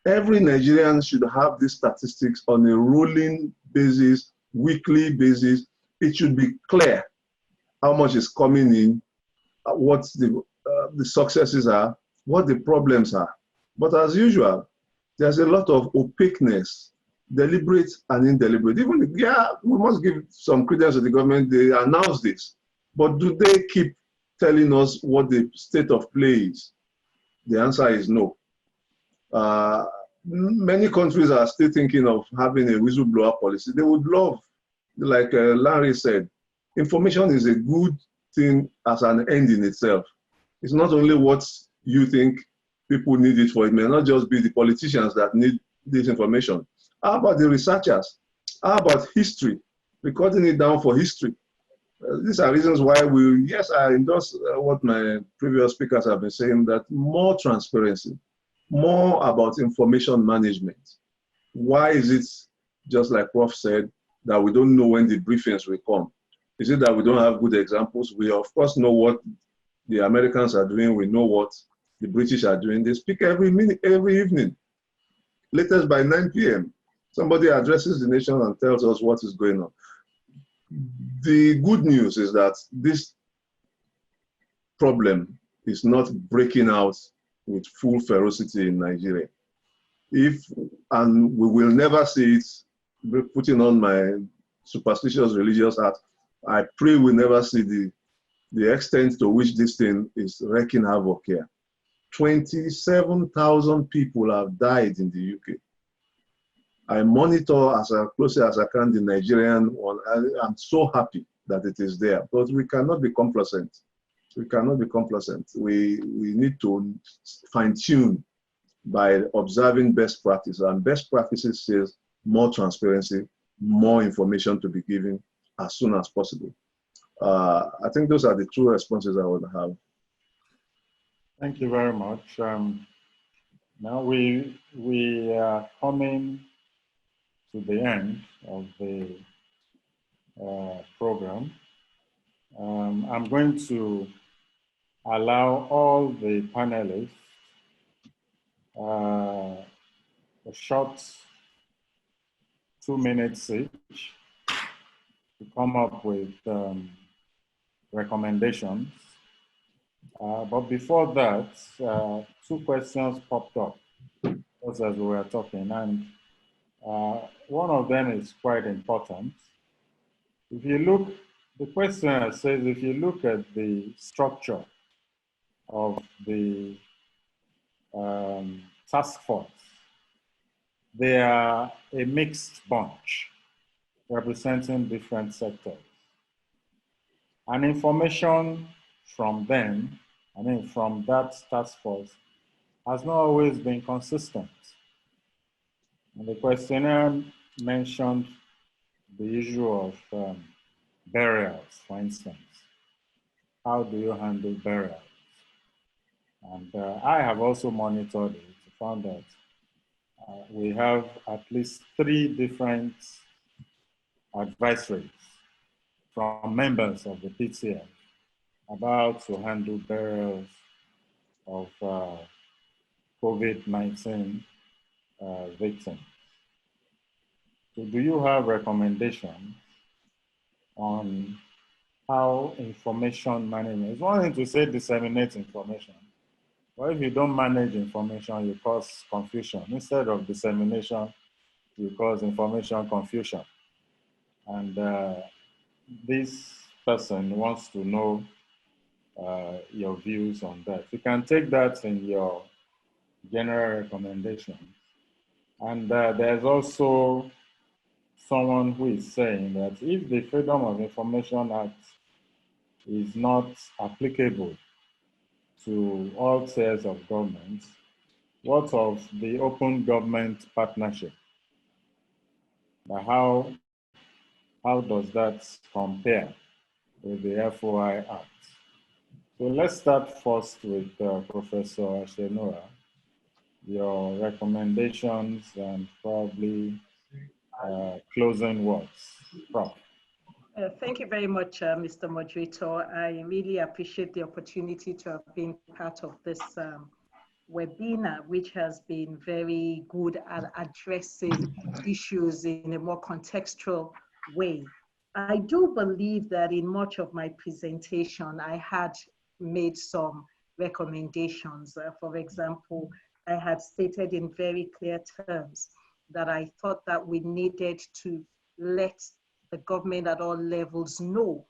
Every Nigerian should have these statistics on a rolling basis, weekly basis. It should be clear how much is coming in, what the successes are, what the problems are. But as usual, there's a lot of opaqueness, deliberate and indeliberate. Even, yeah, we must give some credence to the government. They announce this. But do they keep telling us what the state of play is? The answer is no. Many countries are still thinking of having a whistleblower policy. They would love, like Larry said, information is a good thing as an end in itself. It's not only what you think people need it for. It may not just be the politicians that need this information. How about the researchers? How about history? Recording it down for history. These are reasons why yes, I endorse what my previous speakers have been saying, that more transparency, more about information management. Why is it, just like Prof said, that we don't know when the briefings will come? Is it that we don't have good examples? We of course know what the Americans are doing. We know what the British are doing. They speak every minute, every evening. Latest by 9 p.m. Somebody addresses the nation and tells us what is going on. The good news is that this problem is not breaking out with full ferocity in Nigeria. And we will never see it, putting on my superstitious religious hat, I pray we never see the extent to which this thing is wreaking havoc here. 27,000 people have died in the UK. I monitor as closely as I can the Nigerian one. I'm so happy that it is there, but we cannot be complacent. We cannot be complacent. We need to fine tune by observing best practice, and best practices says more transparency, more information to be given as soon as possible. I think those are the two responses I would have. Thank you very much. Now we are coming to the end of the program. I'm going to allow all the panelists a short 2 minutes each to come up with recommendations. But before that, 2 questions popped up just as we were talking, and one of them is quite important. If you look, the question says, if you look at the structure of the task force, they are a mixed bunch representing different sectors. And information from them, from that task force, has not always been consistent. And the questionnaire mentioned the issue of burials, for instance. How do you handle burials? And I have also monitored it, found that we have at least 3 different advisories from members of the PTF about to handle burials of COVID-19 victims. So do you have recommendations on how information management? It's one thing to say disseminate information, but if you don't manage information, you cause confusion. Instead of dissemination, you cause information confusion. And this person wants to know your views on that. You can take that in your general recommendations. And there's also someone who is saying that if the Freedom of Information Act is not applicable to all tiers of government, what of the open government partnership? How does that compare with the FOI Act? So let's start first with Professor Ashenora, your recommendations and probably closing words. Prof. Thank you very much, Mr. Moderator. I really appreciate the opportunity to have been part of this webinar, which has been very good at addressing issues in a more contextual way. I do believe that in much of my presentation, I had made some recommendations. For example, I had stated in very clear terms that I thought that we needed to let the government at all levels know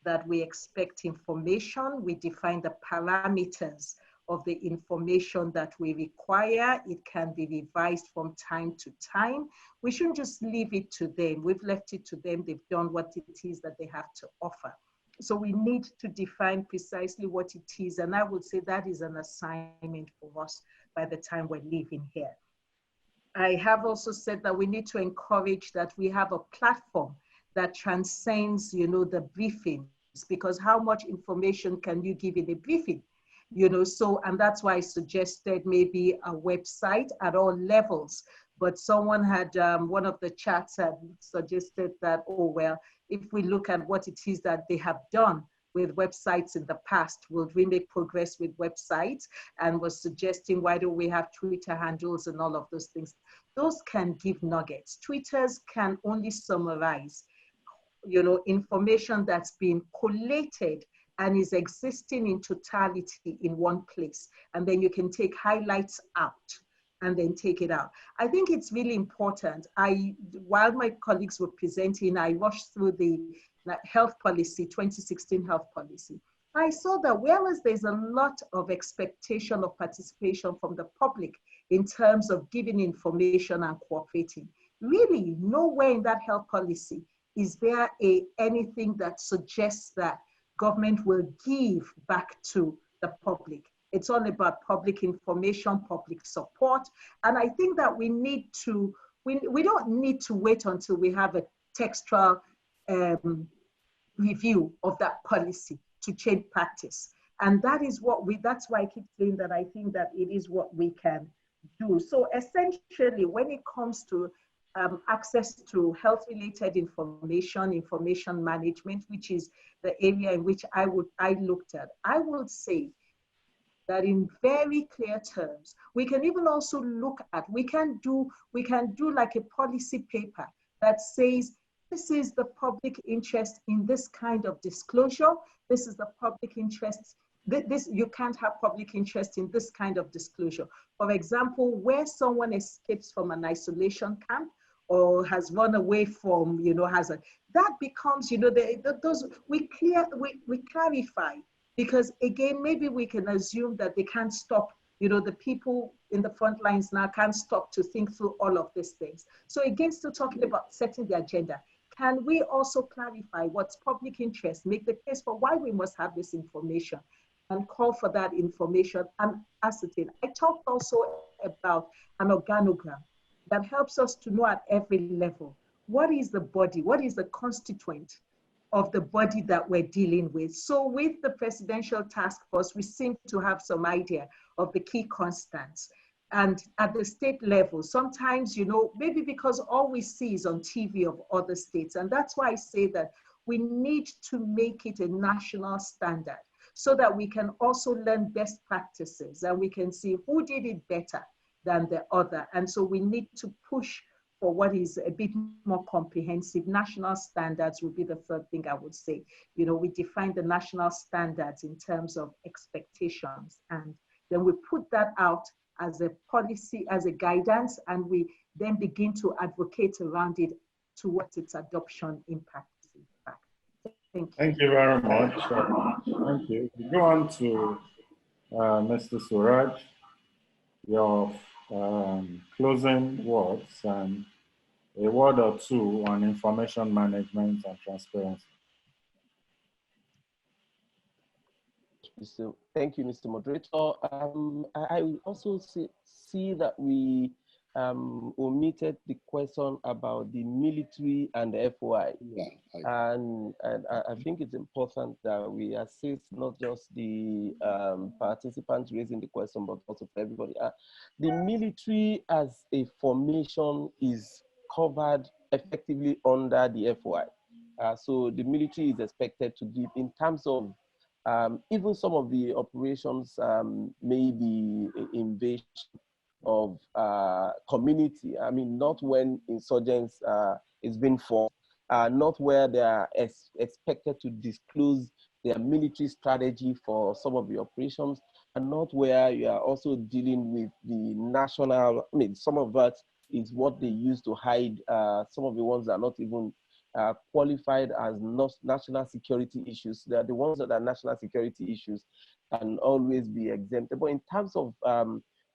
that we expect information. We define the parameters of the information that we require. It can be revised from time to time. We shouldn't just leave it to them. We've left it to them. They've done what it is that they have to offer. So we need to define precisely what it is. And I would say that is an assignment for us by the time we're leaving here. I have also said that we need to encourage that we have a platform that transcends, the briefings, because how much information can you give in a briefing? And that's why I suggested maybe a website at all levels. But someone had, one of the chats had suggested that, oh, well, if we look at what it is that they have done with websites in the past, will we make progress with websites? And was suggesting, why don't we have Twitter handles and all of those things? Those can give nuggets. Twitters can only summarize information that's been collated and is existing in totality in one place. And then you can take highlights out and then take it out. I think it's really important. While my colleagues were presenting, I rushed through the health policy, 2016 health policy. I saw that whereas there's a lot of expectation of participation from the public in terms of giving information and cooperating, really nowhere in that health policy is there anything that suggests that government will give back to the public. It's all about public information, public support. And I think that we need to, we don't need to wait until we have a textual review of that policy to change practice. And that is that's why I keep saying that I think that it is what we can do. So essentially, when it comes to access to health-related information management, which is the area in which I looked at, I would say that in very clear terms, we can even also look at, we can do like a policy paper that says, this is the public interest in this kind of disclosure. This is the public interest. You can't have public interest in this kind of disclosure. For example, where someone escapes from an isolation camp or has run away from, that becomes, we clarify, because again, maybe we can assume that they can't stop, the people in the front lines now can't stop to think through all of these things. So again, still talking about setting the agenda. Can we also clarify what's public interest, make the case for why we must have this information and call for that information and ascertain? I talked also about an organogram that helps us to know at every level, what is the body, what is the constituent of the body that we're dealing with. So with the Presidential Task Force, we seem to have some idea of the key constants. And at the state level, sometimes, maybe because all we see is on TV of other states. And that's why I say that we need to make it a national standard so that we can also learn best practices and we can see who did it better than the other. And so we need to push for what is a bit more comprehensive. National standards would be the third thing I would say. We define the national standards in terms of expectations, and then we put that out as a policy, as a guidance, and we then begin to advocate around it towards its adoption in practice. Thank you. Thank you very much. Thank you. We go on to Mr. Suraj, your closing words and a word or two on information management and transparency. Thank you, Mr. Moderator. I will also see that we omitted the question about the military and the FOI. Yeah, and I think it's important that we assist not just the participants raising the question, but also for everybody. The military as a formation is covered effectively under the FOI. So the military is expected to give, in terms of even some of the operations, maybe invasion of community. I mean, not when insurgents is being fought, not where they are expected to disclose their military strategy for some of the operations, and not where you are also dealing with the national. I mean, some of that is what they use to hide some of the ones that are not even qualified as national security issues. They are the ones that are national security issues can always be exempted. But in terms of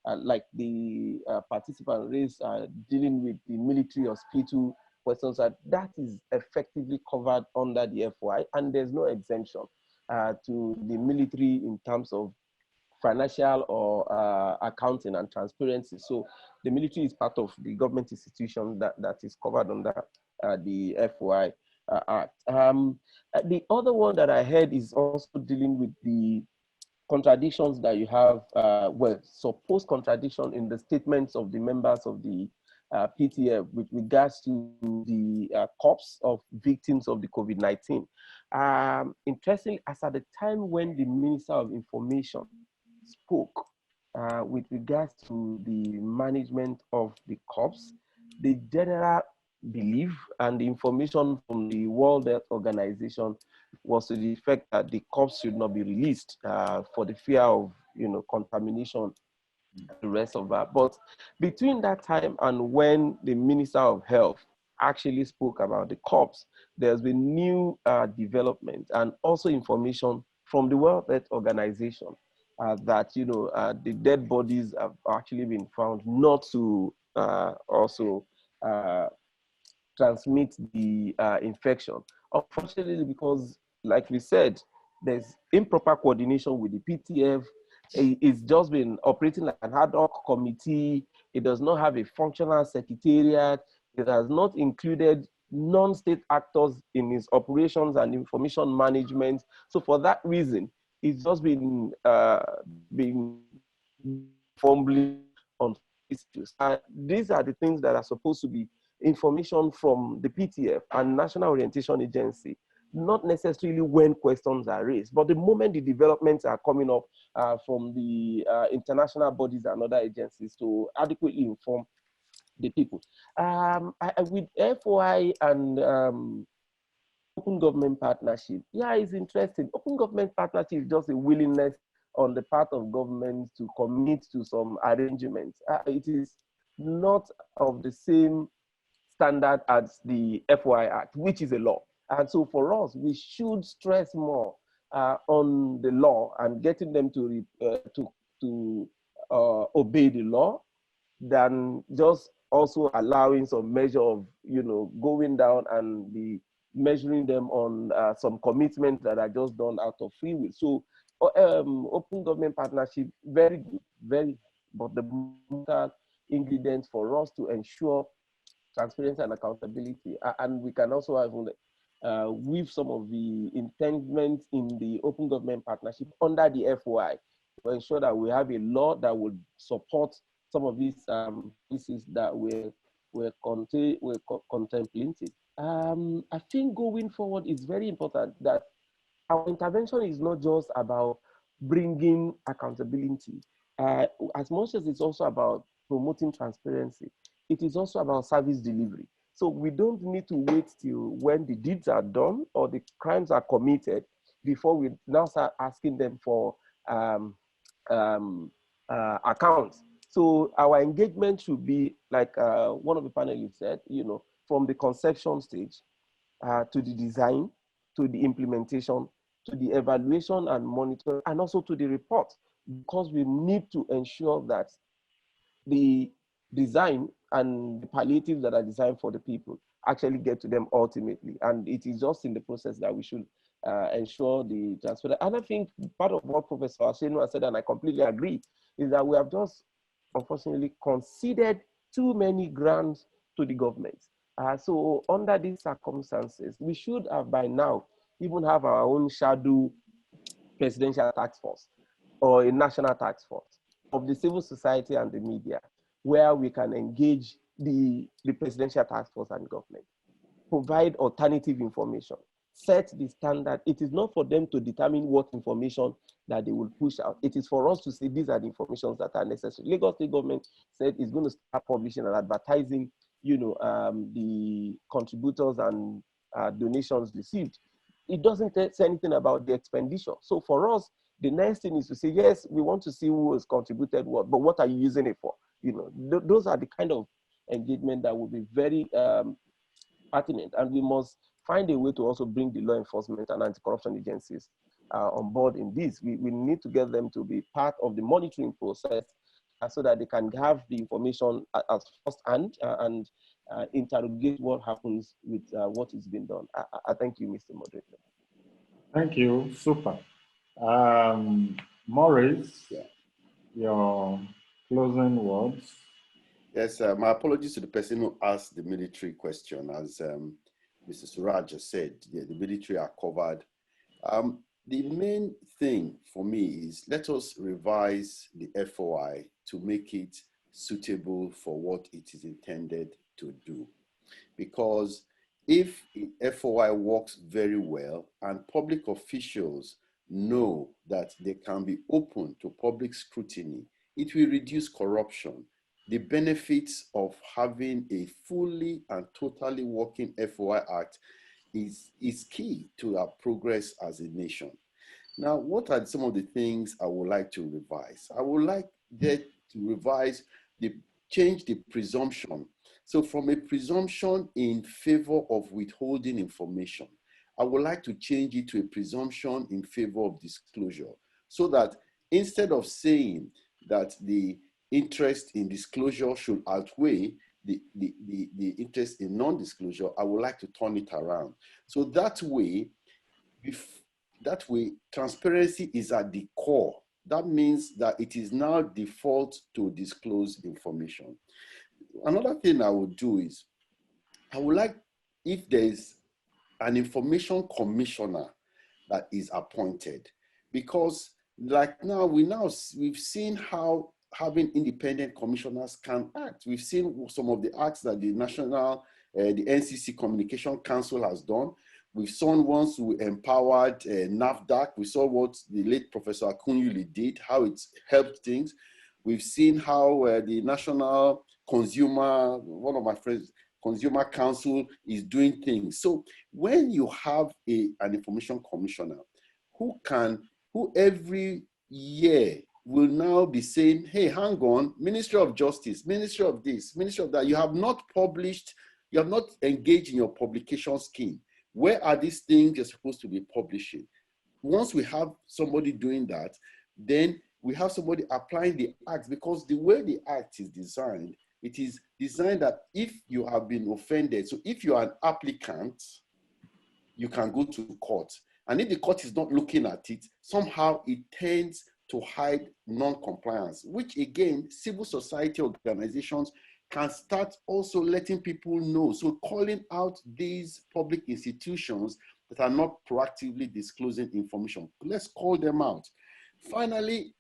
like the participant raised dealing with the military hospital questions, that is effectively covered under the FOI, and there's no exemption to the military in terms of financial or accounting and transparency. So the military is part of the government institution that is covered under the FOI Act. The other one that I heard is also dealing with the contradictions that you have, well, supposed contradiction in the statements of the members of the PTF with regards to the corpse of victims of the COVID-19. Interestingly, as at the time when the Minister of Information spoke with regards to the management of the corpse, the general belief and the information from the World Health Organization was to the effect that the corpse should not be released for the fear of, contamination and the rest of that. But between that time and when the Minister of Health actually spoke about the corpse, there's been new development and also information from the World Health Organization that, the dead bodies have actually been found not to also transmit the infection. Unfortunately, because like we said, there's improper coordination with the PTF. It's just been operating like an ad hoc committee. It does not have a functional secretariat. It has not included non-state actors in its operations and information management. So for that reason, it's just been fumbling on issues. These are the things that are supposed to be information from the PTF and National Orientation Agency, not necessarily when questions are raised, but the moment the developments are coming up from the international bodies and other agencies to adequately inform the people. With FOI and open government partnership, yeah, it's interesting. Open government partnership is just a willingness on the part of government to commit to some arrangements. It is not of the same standard as the FOI Act, which is a law. And so for us, we should stress more on the law and getting them to obey the law than just also allowing some measure of, going down and be measuring them on some commitments that are just done out of free will. So open government partnership, very good, very, but the important ingredients for us to ensure transparency and accountability, and we can also have weave some of the intendments in the open government partnership under the FOI to ensure that we have a law that would support some of these pieces that we're contemplating. I think going forward, it's very important that our intervention is not just about bringing accountability, as much as it's also about promoting transparency. It is also about service delivery. So we don't need to wait till when the deeds are done or the crimes are committed before we now start asking them for accounts. So our engagement should be like one of the panelists said, from the conception stage to the design, to the implementation, to the evaluation and monitoring, and also to the report, because we need to ensure that the design and the palliatives that are designed for the people actually get to them ultimately. And it is just in the process that we should ensure the transfer. And I think part of what Professor Ashenu said, and I completely agree, is that we have just unfortunately conceded too many grants to the government. So under these circumstances, we should have by now even have our own shadow presidential task force or a national task force of the civil society and the media, where we can engage the presidential task force and government, provide alternative information, set the standard. It is not for them to determine what information that they will push out. It is for us to say these are the informations that are necessary. Lagos State government said it's going to start publishing and advertising, the contributors and donations received. It doesn't say anything about the expenditure. So for us, the next thing is to say, yes, we want to see who has contributed what, but what are you using it for? Those are the kind of engagement that will be very pertinent, and we must find a way to also bring the law enforcement and anti-corruption agencies on board in this. We need to get them to be part of the monitoring process so that they can have the information as first hand and interrogate what happens with what is being done. I thank you, Mr. Moderator. Thank you. Super. Maurice, your closing words. Yes, my apologies to the person who asked the military question. As Mr. Suraj just said, the military are covered. The main thing for me is let us revise the FOI to make it suitable for what it is intended to do. Because if FOI works very well and public officials know that they can be open to public scrutiny, it will reduce corruption. The benefits of having a fully and totally working FOI Act is key to our progress as a nation. Now, what are some of the things I would like to revise? I would like to revise, change the presumption. So from a presumption in favor of withholding information, I would like to change it to a presumption in favor of disclosure, so that instead of saying that the interest in disclosure should outweigh the interest in non-disclosure, I would like to turn it around. So that way, transparency is at the core. That means that it is now default to disclose information. Another thing I would do is, I would like, if there is an information commissioner that is appointed, because like now, we've seen how having independent commissioners can act. We've seen some of the acts that the NCC Communication Council has done. We saw once who empowered NAFDAC. We saw what the late Professor Akunyili did, how it's helped things. We've seen how the National Consumer, one of my friends, Consumer Council is doing things. So when you have an information commissioner who every year will now be saying, hey, hang on, Ministry of Justice, Ministry of this, Ministry of that, you have not published, you have not engaged in your publication scheme. Where are these things you're supposed to be publishing? Once we have somebody doing that, then we have somebody applying the act, because the way the act is designed, it is designed that if you have been offended, so if you are an applicant, you can go to court. And if the court is not looking at it, somehow it tends to hide non-compliance, which again, civil society organizations can start also letting people know. So calling out these public institutions that are not proactively disclosing information. Let's call them out. Finally,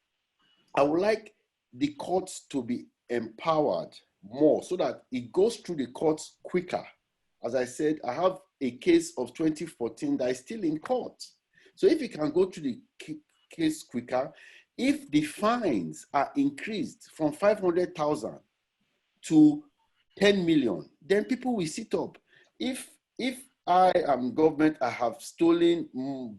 I would like the courts to be empowered more so that it goes through the courts quicker. As I said, I have a case of 2014 that is still in court. So if you can go through the case quicker, if the fines are increased from 500,000 to 10 million, then people will sit up. If I am government, I have stolen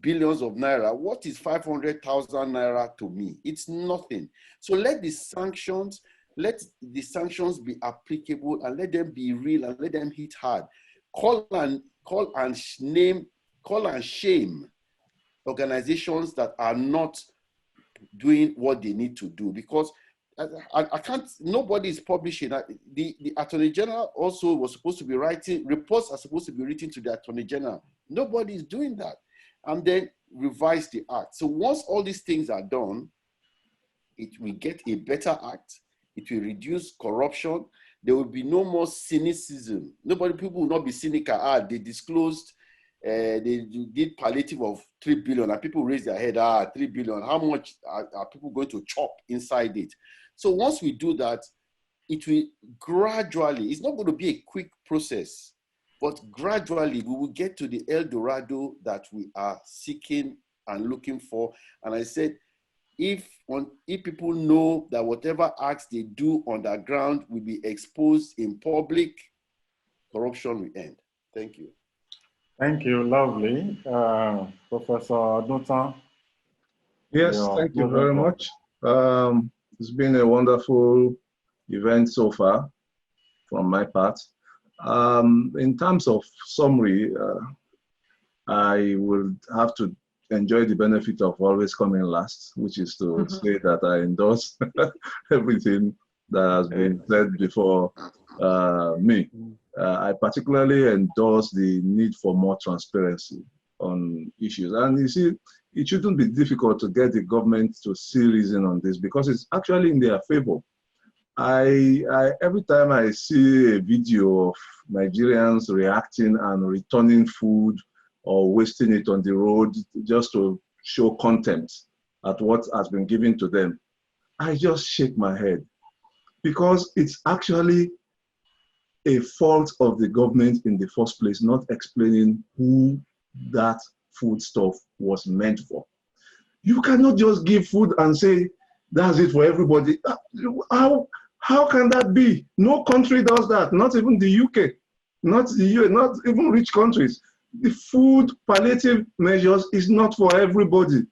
billions of naira, what is 500,000 naira to me? It's nothing. So let the sanctions be applicable, and let them be real, and let them hit hard. Call and shame organizations that are not doing what they need to do, because I can't, nobody is publishing. The Attorney General also was supposed to be writing, reports are supposed to be written to the Attorney General. Nobody is doing that. and then revise the act. So once all these things are done, it will get a better act. It will reduce corruption. There will be no more cynicism. People will not be cynical. They disclosed, they did palliative of 3 billion, and people raise their head, 3 billion. How much are people going to chop inside it? So once we do that, it will gradually, it's not going to be a quick process, but gradually we will get to the El Dorado that we are seeking and looking for. And I said, if people know that whatever acts they do underground will be exposed in public, corruption will end. Thank you. Thank you, lovely. Professor Newton. Yes, thank you very much. It's been a wonderful event so far from my part. In terms of summary, I will have to enjoy the benefit of always coming last, which is to say that I endorse everything that has been said before me. I particularly endorse the need for more transparency on issues. And you see, it shouldn't be difficult to get the government to see reason on this because it's actually in their favor. Every time I see a video of Nigerians reacting and returning food or wasting it on the road just to show contempt at what has been given to them, I just shake my head because it's actually a fault of the government in the first place, not explaining who that foodstuff was meant for. You cannot just give food and say, that's it for everybody. How can that be? No country does that, not even the UK, not the US, not even rich countries. The food palliative measures is not for everybody.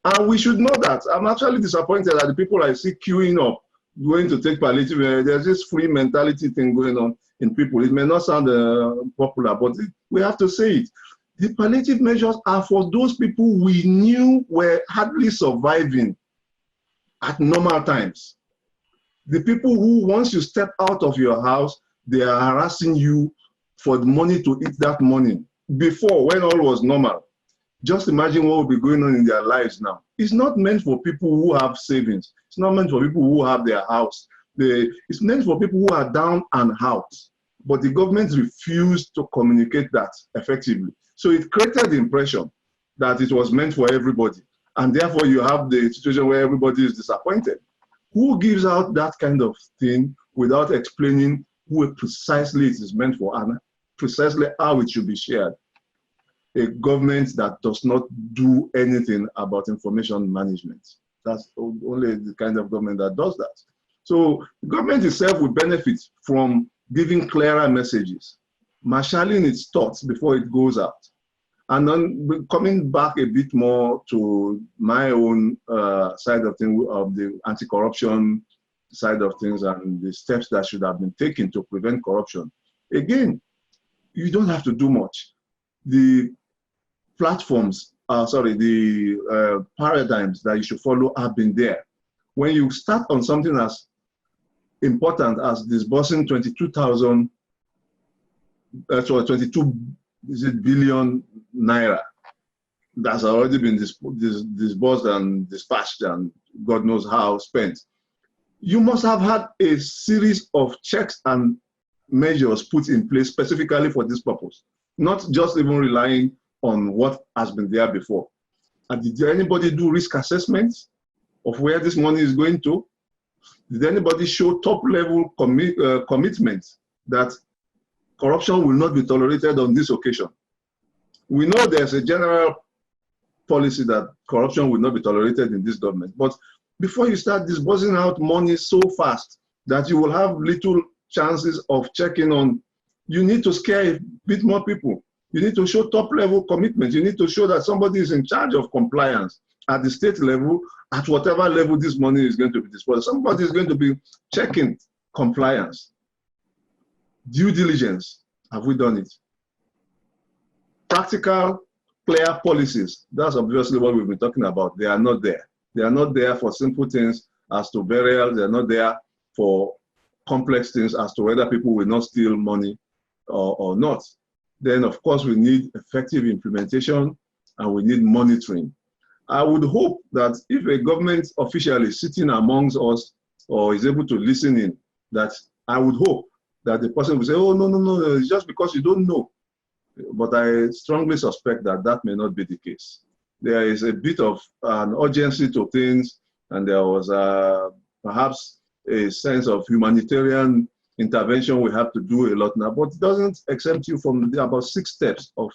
And we should know that. I'm actually disappointed that the people I see queuing up, going to take palliative, there's this free mentality thing going on in people. It may not sound popular, but we have to say it. The palliative measures are for those people we knew were hardly surviving at normal times. The people who, once you step out of your house, they are harassing you for the money to eat that money. Before, when all was normal, just imagine what will be going on in their lives now. It's not meant for people who have savings. It's not meant for people who have their house. It's meant for people who are down and out. But the government refused to communicate that effectively. So it created the impression that it was meant for everybody. And therefore you have the situation where everybody is disappointed. Who gives out that kind of thing without explaining who precisely it is meant for and precisely how it should be shared? A government that does not do anything about information management. That's only the kind of government that does that. So the government itself will benefit from giving clearer messages, marshalling its thoughts before it goes out. And then coming back a bit more to my own side of things, of the anti-corruption side of things and the steps that should have been taken to prevent corruption. Again, you don't have to do much. The platforms, the paradigms that you should follow have been there. When you start on something as important as disbursing 22 billion naira that's already been disbursed and dispatched and God knows how spent, you must have had a series of checks and measures put in place specifically for this purpose, not just even relying on what has been there before. And did anybody do risk assessments of where this money is going to? Did anybody show top-level commitment that corruption will not be tolerated on this occasion? We know there's a general policy that corruption will not be tolerated in this government, but before you start disbursing out money so fast that you will have little chances of checking on, you need to scare a bit more people. You need to show top-level commitment. You need to show that somebody is in charge of compliance at the state level, at whatever level this money is going to be disbursed. Somebody is going to be checking compliance. Due diligence, have we done it? Practical, clear policies, that's obviously what we've been talking about. They are not there. They are not there for simple things as to burial. They are not there for complex things as to whether people will not steal money or not. Then, of course, we need effective implementation and we need monitoring. I would hope that if a government official is sitting amongst us or is able to listen in, that I would hope that the person will say, oh, no, no, no, it's just because you don't know. But I strongly suspect that that may not be the case. There is a bit of an urgency to things, and there was perhaps a sense of humanitarian intervention we have to do a lot now, but it doesn't exempt you from about 6 steps of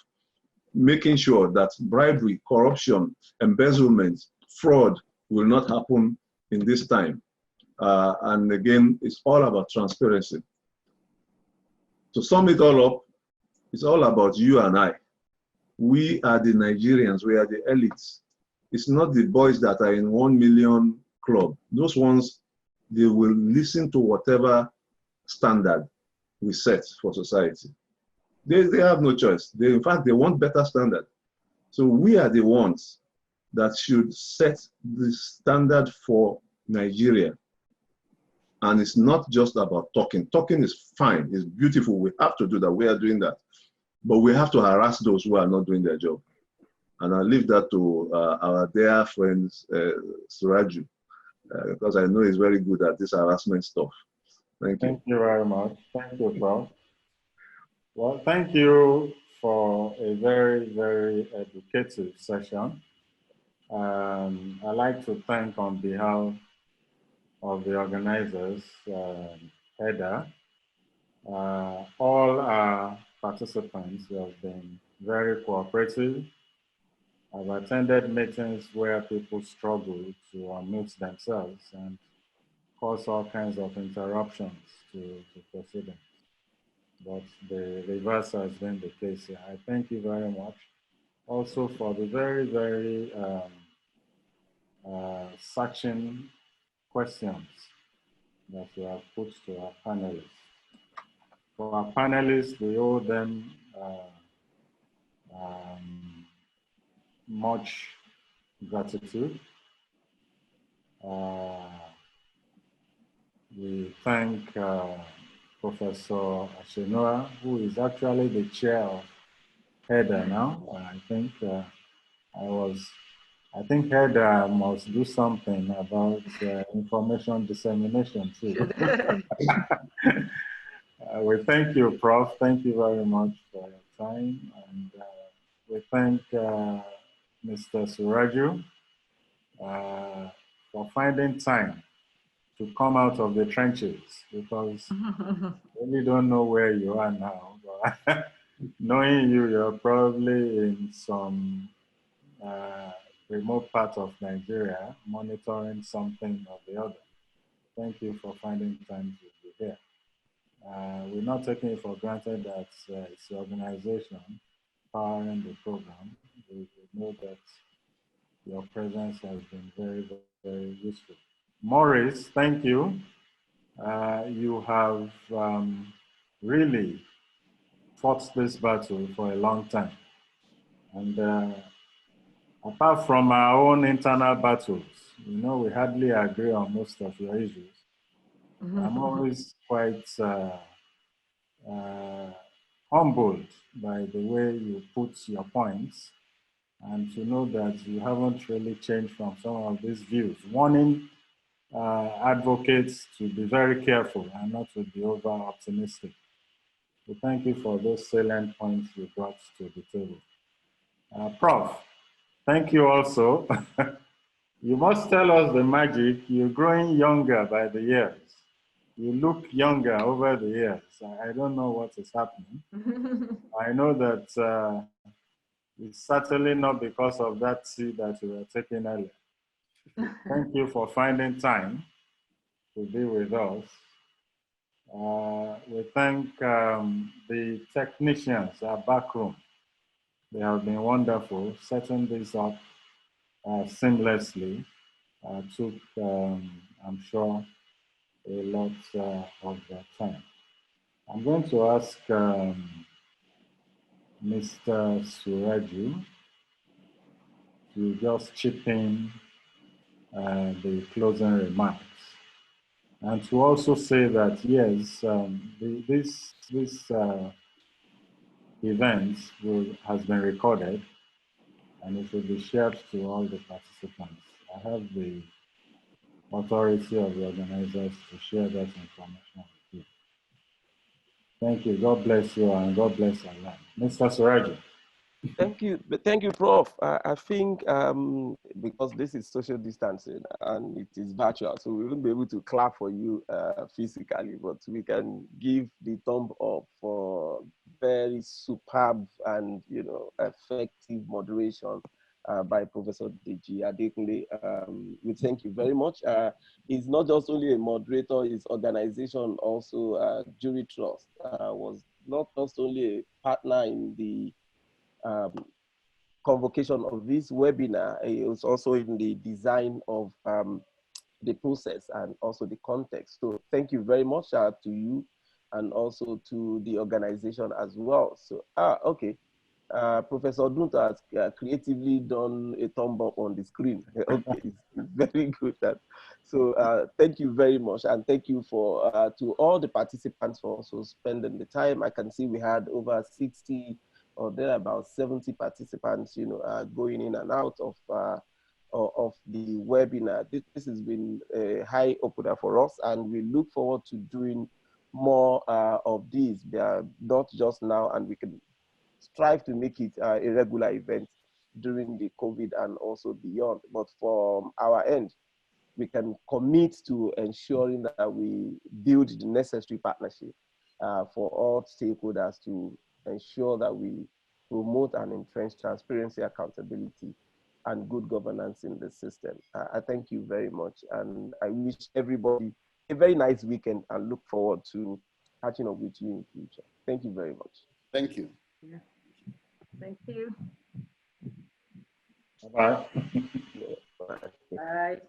making sure that bribery, corruption, embezzlement, fraud will not happen in this time. And again, it's all about transparency. To sum it all up, it's all about you and I. We are the Nigerians, we are the elites. It's not the boys that are in 1 million club. Those ones, they will listen to whatever standard we set for society. They have no choice. In fact, they want better standard. So we are the ones that should set the standard for Nigeria. And it's not just about talking. Talking is fine, it's beautiful. We have to do that, we are doing that. But we have to harass those who are not doing their job. And I'll leave that to our dear friend, Suraju, because I know he's very good at this harassment stuff. Thank you. Thank you very much. Thank you, Prof. Well, thank you for a very, very educative session. I'd like to thank on behalf of the organizers, HEDA, all our participants who have been very cooperative. I've attended meetings where people struggle to unmute themselves and cause all kinds of interruptions to proceedings. But the reverse has been the case here. I thank you very much also for the very, very searching questions that you have put to our panelists. For our panelists, we owe them much gratitude. We thank Professor Ashenua, who is actually the chair of HEDA now. I think HEDA must do something about information dissemination too. We thank you, Prof. Thank you very much for your time. And we thank Mr. Suraju for finding time to come out of the trenches, because we really don't know where you are now. But knowing you, you're probably in some remote part of Nigeria, monitoring something or the other. Thank you for finding time to be here. We're not taking it for granted that it's the organization powering the program. We know that your presence has been very, very useful. Maurice, thank you. You have really fought this battle for a long time. And apart from our own internal battles, you know, we hardly agree on most of your issues. I'm always quite humbled by the way you put your points, and to know that you haven't really changed from some of these views, warning advocates to be very careful and not to be over optimistic. So thank you for those salient points you brought to the table. Prof, thank you also. You must tell us the magic. You're growing younger by the years. You look younger over the years. I don't know what is happening. I know that it's certainly not because of that tea that you were taking earlier. Thank you for finding time to be with us. We thank the technicians, our back room. They have been wonderful, setting this up seamlessly. Took, I'm sure, a lot of their time. I'm going to ask Mr. Suraju to just chip in the closing remarks, and to also say that yes, this events has been recorded and it will be shared to all the participants. I have the authority of the organizers to share that information with you. Thank you. God bless you and God bless our land. Mr. Suraji. Thank you, Prof. I think because this is social distancing and it is virtual, so we won't be able to clap for you physically, but we can give the thumb up for very superb and effective moderation by Professor Deji Adekunle. We thank you very much. He's not just only a moderator; his organization also, Juritrust, was not just only a partner in the convocation of this webinar. It was also in the design of the process and also the context. So thank you very much to you and also to the organization as well. So, okay. Professor Dunta has creatively done a thumb up on the screen. Okay, it's very good. So thank you very much. And thank you for to all the participants for also spending the time. I can see we had over 60 or there about 70 participants, going in and out of the webinar. This has been a high opener for us, and we look forward to doing more of these. They are not just now, and we can strive to make it a regular event during the COVID and also beyond. But from our end, we can commit to ensuring that we build the necessary partnership for all stakeholders to ensure that we promote and entrench transparency, accountability, and good governance in the system. I thank you very much, and I wish everybody a very nice weekend and look forward to catching up with you in the future. Thank you very much. Thank you. Yeah. Thank you. Bye-bye. Bye. Bye.